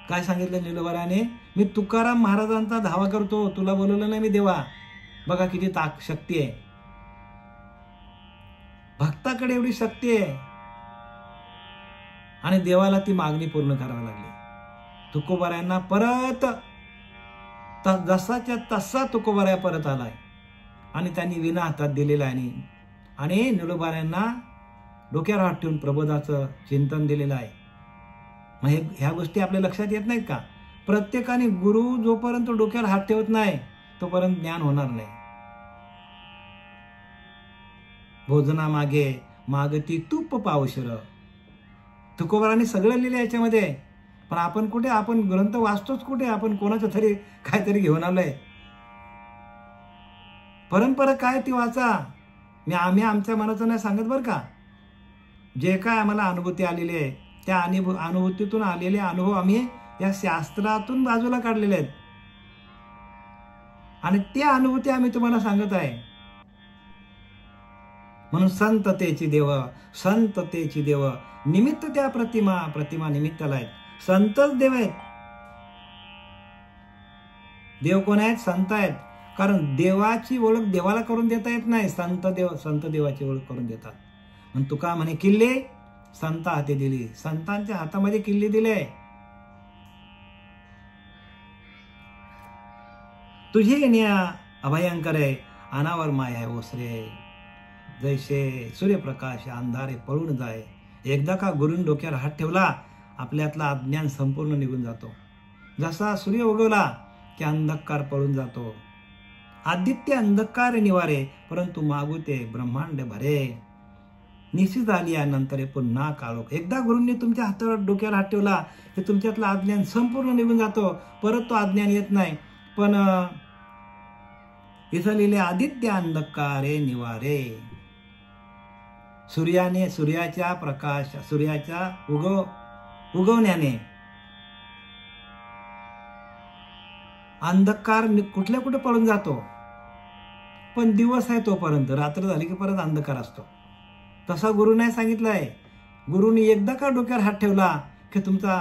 काय सांगितलं निलोबाराने? मी तुकाराम महाराजांचा धावा करतो, तुला बोलवलं नाही मी देवा. बघा किती शक्ती आहे भक्ताकडे, एवढी शक्ती आहे. आणि देवाला ती मागणी पूर्ण करावी लागली. तुकोबारायांना परत जसाच्या तसा तुकोबाराया परत आलाय आणि त्यांनी विना हातात दिलेला आहे. आणि निलोबारायांना डोक्यावर हात ठेवून प्रबोधाचं चिंतन दिलेलं आहे. मग ह्या गोष्टी आपल्या लक्षात येत नाहीत का? प्रत्येकाने गुरु जोपर्यंत डोक्यावर हात ठेवत नाही तोपर्यंत ज्ञान होणार नाही. भोजनामागे मागती तूप पावशर, तुकोबारांनी सगळं लिहिलं याच्यामध्ये. पण आपण कुठे, आपण ग्रंथ वाचतोच कुठे, आपण कोणाचं तरी काहीतरी घेऊन आलोय. परंपरा काय ती वाचा. आम्ही आमच्या मनाचं नाही सांगत बरं का. जे काय आम्हाला अनुभूती आलेली आहे त्या अनुभूतीतून आलेले अनुभव आम्ही या शास्त्रातून बाजूला काढलेले आहेत आणि त्या अनुभूती आम्ही तुम्हाला सांगत आहे. म्हणून संततेची देव निमित्त त्या प्रतिमा निमित्ताला आहेत. संतच देव आहेत. देव कोण आहेत? संत आहेत. कारण देवाची ओळख देवाला करून देता येत नाही, संत देवाची ओळख करून देतात. म्हणून तुका म्हणे किल्ले संत हाती दिली. संतांच्या हातामध्ये किल्ले दिले. तुझे येण्या अभयंकर आहे, अनावर माया ओसरे. जैसे सूर्यप्रकाश अंधारे पळून जाय. एकदा का गुरुन डोक्यावर हात ठेवला आपल्यातला अज्ञान संपूर्ण निघून जातो. जसा सूर्य उगवला की अंधकार पळून जातो. आदित्य अंधकार निवारे, परंतु मागुते ब्रह्मांड भरे. निश्चित आली यानंतर पुन्हा काळोख. एकदा गुरूंनी तुमच्या हातावर डोक्यावर हात ठेवला की तुमच्यातला अज्ञान संपूर्ण निघून जातो. परत तो अज्ञान येत नाही. पण इथं लिहिले आदित्य अंधकारे निवारे. सूर्याच्या प्रकाश, सूर्याच्या उगवण्याने अंधकार कुठल्या कुठे पळून जातो. पण दिवस आहे तोपर्यंत, रात्र झाली की परत अंधकार असतो. तसा गुरुने सांगितलंय. गुरुनी एकदा का डोक्यावर हात ठेवला की तुमचा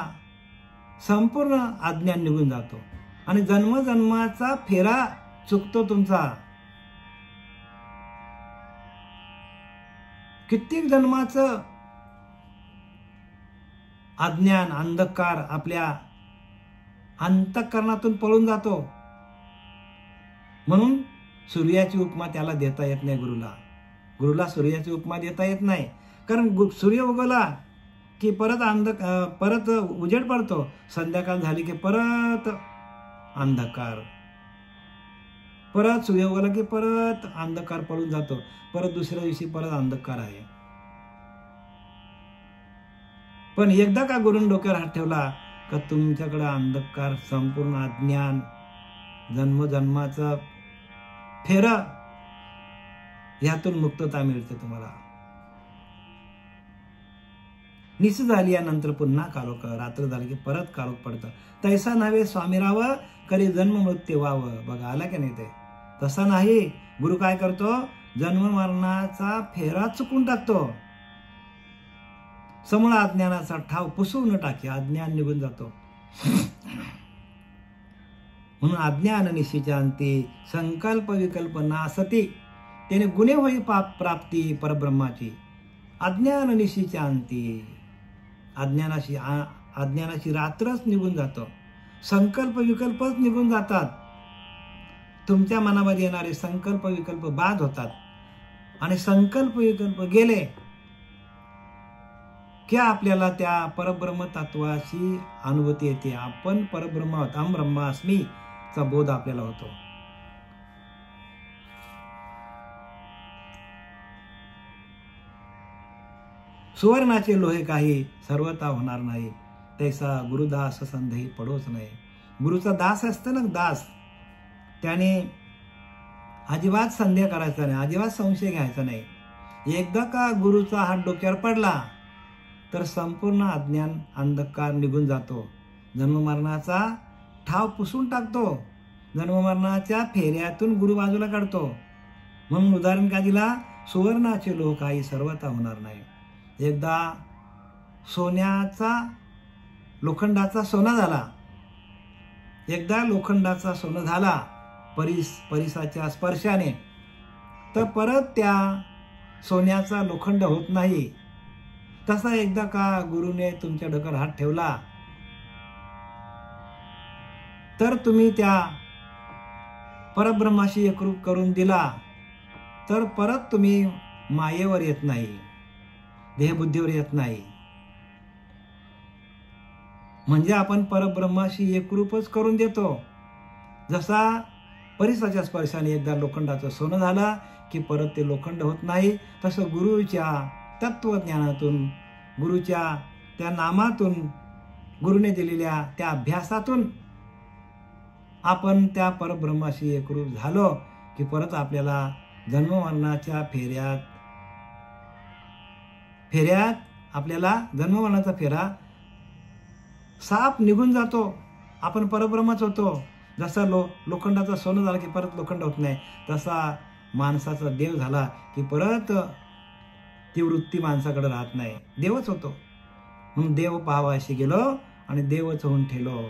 संपूर्ण अज्ञान निघून जातो आणि जन्मजन्माचा फेरा चुकतो तुमचा. कित्येक जन्माचं अज्ञान अंधकार आपल्या अंतःकरणातून पळून जातो. म्हणून सूर्याची उपमा त्याला देता येत नाही. गुरुला सूर्याची उपमा देता येत नाही. कारण सूर्य उगवला की परत उजेड पडतो. संध्याकाळ झाली की परत अंधकार. परत सूर्य उगवला की परत अंधकार पळून जातो. परत दुसऱ्या दिवशी परत अंधकार आहे. पण एकदा का गुरुन डोक्यावर हात ठेवला का तुमच्याकडे अंधकार, संपूर्ण अज्ञान, जन्मजन्माचा फेरा, यातून मुक्तता मिळते तुम्हाला. निस झाली यानंतर पुन्हा काळोख. रात्र झाली की परत काळोख पडतं. तैसा नव्हे स्वामीराव करी जन्म मृत्यू व्हावं. बघा आला की नाही ते. तसा नाही. गुरु काय करतो? जन्म मरणाचा फेरा चुकून टाकतो. समूळ अज्ञानाचा ठाव पुसवून टाके. अज्ञान निघून जातो. म्हणून अज्ञान निशीच्या अंती संकल्प विकल्प नासती. त्याने गुणे होई पाप प्राप्ती परब्रह्माची. अज्ञान निशीच्या अंती अज्ञानाची रात्रच निघून जातो. संकल्प विकल्पच निघून जातात. तुमच्या मनामध्ये येणारे संकल्प विकल्प बाद होतात आणि संकल्प विकल्प गेले की आपल्याला त्या परब्रह्म तत्वाची अनुभूती येते. आपण परब्रह्म आहोत. अहम ब्रह्मास्मी चा बोध आपल्याला होतो. सुवर्णाचे लोहे काही सर्वता होणार नाही. तैसा गुरुदास संदेही पडोच नाही. गुरुचा दास असतं ना, दास, त्याने अजिबात संदेह करायचा नाही, अजिबात संशय घ्यायचा नाही. एकदा का गुरुचा हात डोक्यावर पडला तर संपूर्ण अज्ञान अंधकार निघून जातो. जन्ममरणाचा ठाव पुसून टाकतो. जन्ममरणाच्या फेऱ्यातून गुरु बाजूला काढतो. म्हणून उदाहरण काय दिला? सुवर्णाचे लोह काही सर्वता होणार नाही. एकदा लोखंडाचा सोना झाला. एकदा लोखंडाचा सोनं झाला परिसाच्या स्पर्शाने, तर परत त्या सोन्याचा लोखंड होत नाही. तसा एकदा का गुरुने तुमच्या डोक्यावर हात ठेवला तर तुम्ही त्या परब्रह्माशी एकरूप करून दिला तर परत तुम्ही मायेवर येत नाही, देहबुद्धीवर येत नाही. म्हणजे आपण परब्रह्माशी एकरूपच करून देतो. जसा परिसाच्या स्पर्शाने एकदा लोखंडाचं सोनं झालं की परत ते लोखंड होत नाही, तसं गुरुच्या तत्वज्ञानातून, गुरुच्या त्या नामातून, गुरुने दिलेल्या त्या अभ्यासातून आपण त्या परब्रह्माशी एकरूप झालो की परत आपल्याला जन्ममरणाच्या फेऱ्यात आपल्याला जन्ममरणाचा फेरा साप निघून जातो. आपण परब्रह्मच होतो. जसा लोखंडाचा सोनं झाला की परत लोखंड होत नाही, तसा माणसाचा देव झाला की परत ती वृत्ती माणसाकडे राहत नाही, देवच होतो. म्हणून देव पाहावाशी गेलो आणि देवच होऊन ठेलो.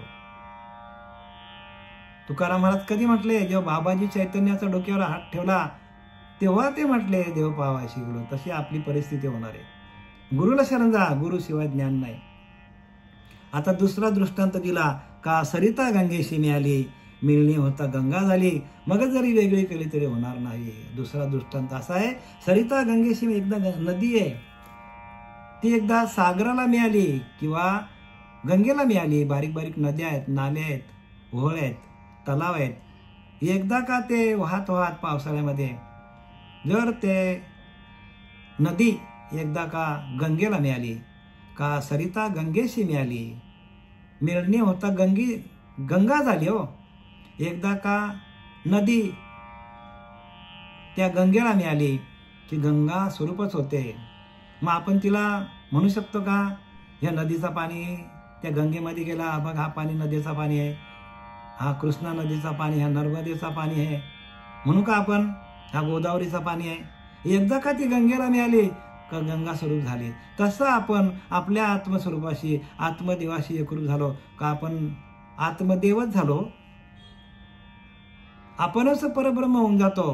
तुकाराम महाराज कधी म्हटले? जेव्हा बाबाजी चैतन्याचा डोक्यावर हात ठेवला तेव्हा ते म्हटले देव पाहावाशी गेलो. तशी आपली परिस्थिती होणार आहे. गुरुला शरण जा, गुरुशिवाय ज्ञान नाही. आता दुसरा दृष्टांत दिला का सरिता गंगेशी मिळाली, मिळणी होता गंगा झाली, मग जरी वेगळी केली तरी होणार नाही. दुसरा दृष्टांत असा आहे, सरिता गंगेशी एकदा नदी आहे, ती एकदा सागराला मिळाली किंवा गंगेला मिळाली. बारीक बारीक नद्या आहेत, नाले आहेत, ओहळ आहेत, तलाव आहेत. एकदा का ते वाहत वाहत पावसाळ्यामध्ये जर ते नदी एकदा का गंगेला मिळाली, का सरिता गंगेशी मिळाली, मिळणे होता गंगा झाली. हो, एकदा का नदी त्या गंगेला मिळाली की गंगा स्वरूपच होते. मग आपण तिला म्हणू शकतो का या नदीचा पाणी त्या गंगेमध्ये गेला, बघ हा पाणी नदीचा पाणी आहे, हा कृष्णा नदीचा पाणी, हा नर्मदेचा पाणी आहे म्हणू का आपण? हा गोदावरीचा पाणी आहे. एकदा का ती गंगेला मिळाली का गंगा स्वरूप झाली. तसं आपण आपल्या आत्मस्वरूपाशी, आत्मदेवाशी एकरूप झालो का आपण आत्मदेवच झालो. आपणच परब्रह्म होऊन जातो.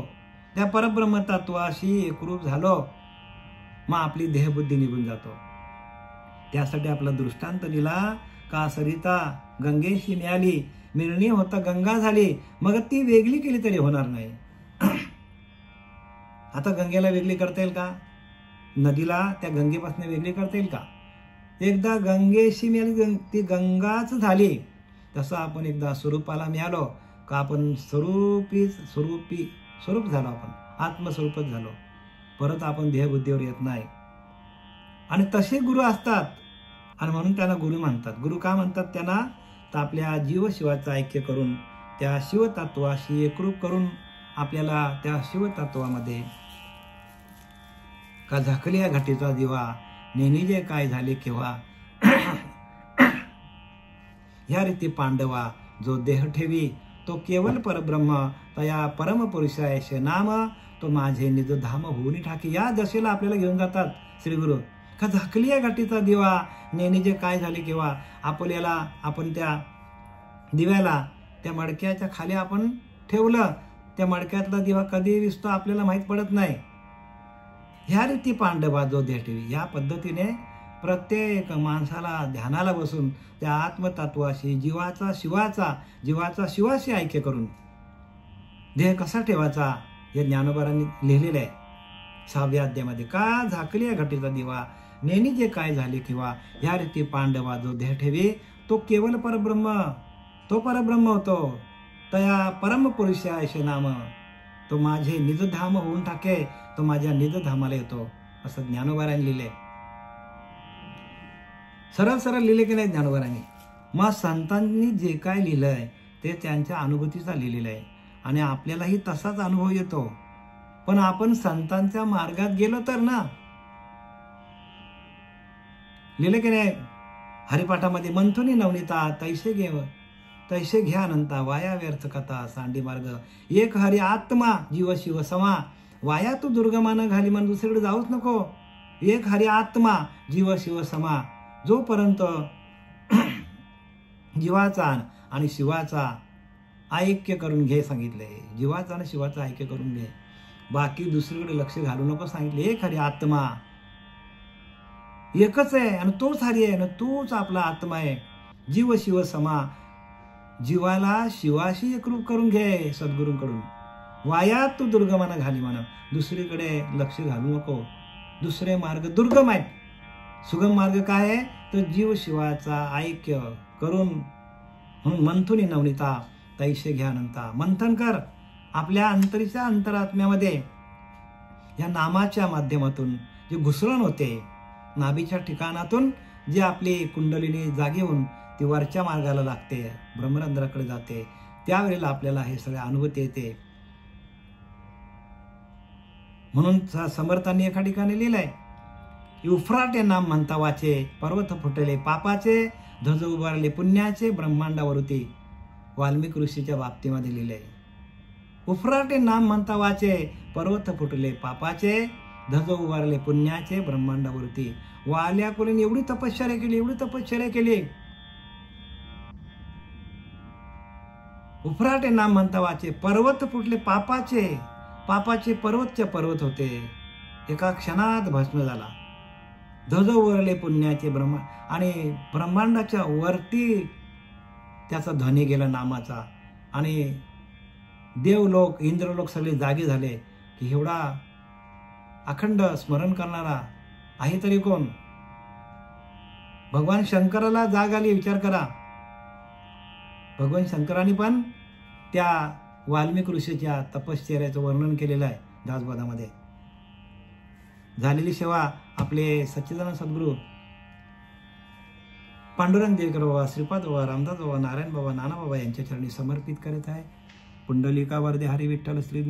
त्या परब्रह्म तत्वाशी एकरूप झालो, मग आपली देहबुद्धी निघून जातो. त्यासाठी आपला दृष्टांत दिला का सरिता गंगेशी मिळाली, मिळणी होता गंगा झाली, मग ती वेगळी केली तरी होणार नाही. आता गंगेला वेगळी करता येईल का? नदीला त्या गंगेपासून वेगळी करता येईल का? एकदा गंगेशी मिळाली ती गंगाच झाली. तसं आपण एकदा स्वरूपाला मिळालो का आपण स्वरूप झालो, आपण आत्मस्वरूपच झालो. परत आपण देहबुद्धीवर येत नाही. आणि तसे गुरु असतात आणि म्हणून त्यांना गुरु म्हणतात. गुरु का म्हणतात त्यांना? तर आपल्या जीवशिवाचं ऐक्य करून, त्या शिवतत्वाशी एकरूप करून आपल्याला त्या शिवतत्वामध्ये का झाकली या घटीचा दिवा, नेणी जे काय झाले केव्हा, ह्या रीती पांडवा जो देह ठेवी तो केवळ परब्रह्म, तया परमपुरुषायशे नाम, तो माझे निज धाम होऊन ठाकी. या दशेला आपल्याला घेऊन जातात श्री गुरु. का झाकली या घटीचा दिवा, नेणी जे काय झाले केव्हा. आपल्याला आपण त्या दिव्याला त्या मडक्याच्या खाली आपण ठेवलं, त्या मडक्यातला दिवा कधी विसतो आपल्याला माहीत पडत नाही. ह्या रीती पांडवा जो देह ठेवी, या पद्धतीने प्रत्येक माणसाला ध्यानाला बसून त्या आत्मतत्वाशी, जीवाचा शिवाशी ऐक्य करून देह कसा ठेवायचा हे ज्ञानोबारांनी लिहिलेलं आहे 6व्या अध्यायामध्ये. का झाकली या घटीचा दिवा, नेणी जे काय झाले किंवा ह्या रीती पांडवा जो देह ठेवी तो केवळ परब्रह्म, तो परब्रह्म होतो. तया परमपुरुषायशे नाम, तो माझे निजधाम होऊन टाके, तो माझ्या निजधामाला येतो, असं ज्ञानोबारांनी लिहिले. सरळ सरळ लिहिले की नाही ज्ञानोबारांनी. मग संतांनी जे काय लिहिलंय ते त्यांच्या अनुभूतीचा लिहिलेलं आहे आणि आपल्यालाही तसाच अनुभव येतो. पण आपण संतांच्या मार्गात गेलो तर ना. लिहिले की नाही हरिपाठामध्ये, मंथुनी नवनीता तैसे घ्या अनंता, वाया व्यर्थ कथा सांडी मार्ग, एक हरी आत्मा जीव शिव समा, वाया तू दुर्गमानं घाली मन दुसरीकडे जाऊच नको. एक हरी आत्मा जीव शिव समा, जोपर्यंत जीवाचा आणि शिवाचा ऐक्य करून घे सांगितले. जीवाचा आणि शिवाचा ऐक्य करून घे, बाकी दुसरीकडे लक्ष घालू नको सांगितले. एक हरी आत्मा, एकच आहे आणि तोच हरी आहे आणि तोच आपला आत्मा आहे. जीव शिव समा, जीवाला शिवाशी एकरूप करून घे सद्गुरूंकडून. वायात तू दुर्गमानं घाली म्हणा, दुसरीकडे लक्ष घालू नको. दुसरे मार्ग दुर्गम आहेत. सुगम मार्ग काय आहे? तर जीव शिवाचा ऐक्य करून म्हणून मंथुनी नवनीता तैसे घ्या अनंता. मंथन कर आपल्या अंतरीच्या अंतरात्म्यामध्ये. या नामाच्या माध्यमातून जे घुसळण होते नाभीच्या ठिकाणातून, जे आपली कुंडलिनी जागी होऊन ती वरच्या मार्गाला लागते, ब्रह्मरंध्राकडे जाते, त्यावेळेला आपल्याला हे सगळे अनुभूती येते. म्हणून समर्थांनी एका ठिकाणी लिहिलंय, उफराटे नाम म्हणता वाचे, पर्वत फुटले पापाचे, ध्वज उभारले पुण्याचे, ब्रह्मांडावरती. वाल्मिक ऋषीच्या बाबतीमध्ये लिहिलंय, उफराटे नाम म्हणता वाचे, पर्वत फुटले पापाचे, ध्वज उभारले पुण्याचे, ब्रह्मांडावरती. वाल्या कुलीने एवढी तपश्चर्या केली, एवढी तपश्चर्या केली. उफराटे नाम म्हणता वाचे, पर्वत फुटले पापाचे, पापाचे पर्वतचे पर्वत होते, एका क्षणात भस्म झाला. ध्वज उभारले पुण्याचे, आणि ब्रह्मांडाच्या वरती त्याचा ध्वनी गेला नामाचा. आणि देवलोक इंद्रलोक सगळे जागे झाले की एवढा अखंड स्मरण करणारा आहे तरी कोण? भगवान शंकराला जाग आली, विचार करा. भगवान शंकरांनी पण त्या वाल्मिक ऋषीच्या तपश्चर्याचं वर्णन केलेलं आहे दासबोधामध्ये. झालेली सेवा आपले सच्चिदानंद सद्गुरू पांडुरंग देवकर बाबा, श्रीपाद बाबा, रामदास बाबा, नारायण बाबा, नाना बाबा यांच्या चरणी समर्पित करीत आहे. पुंडलिका वरदे हरी विठ्ठल श्री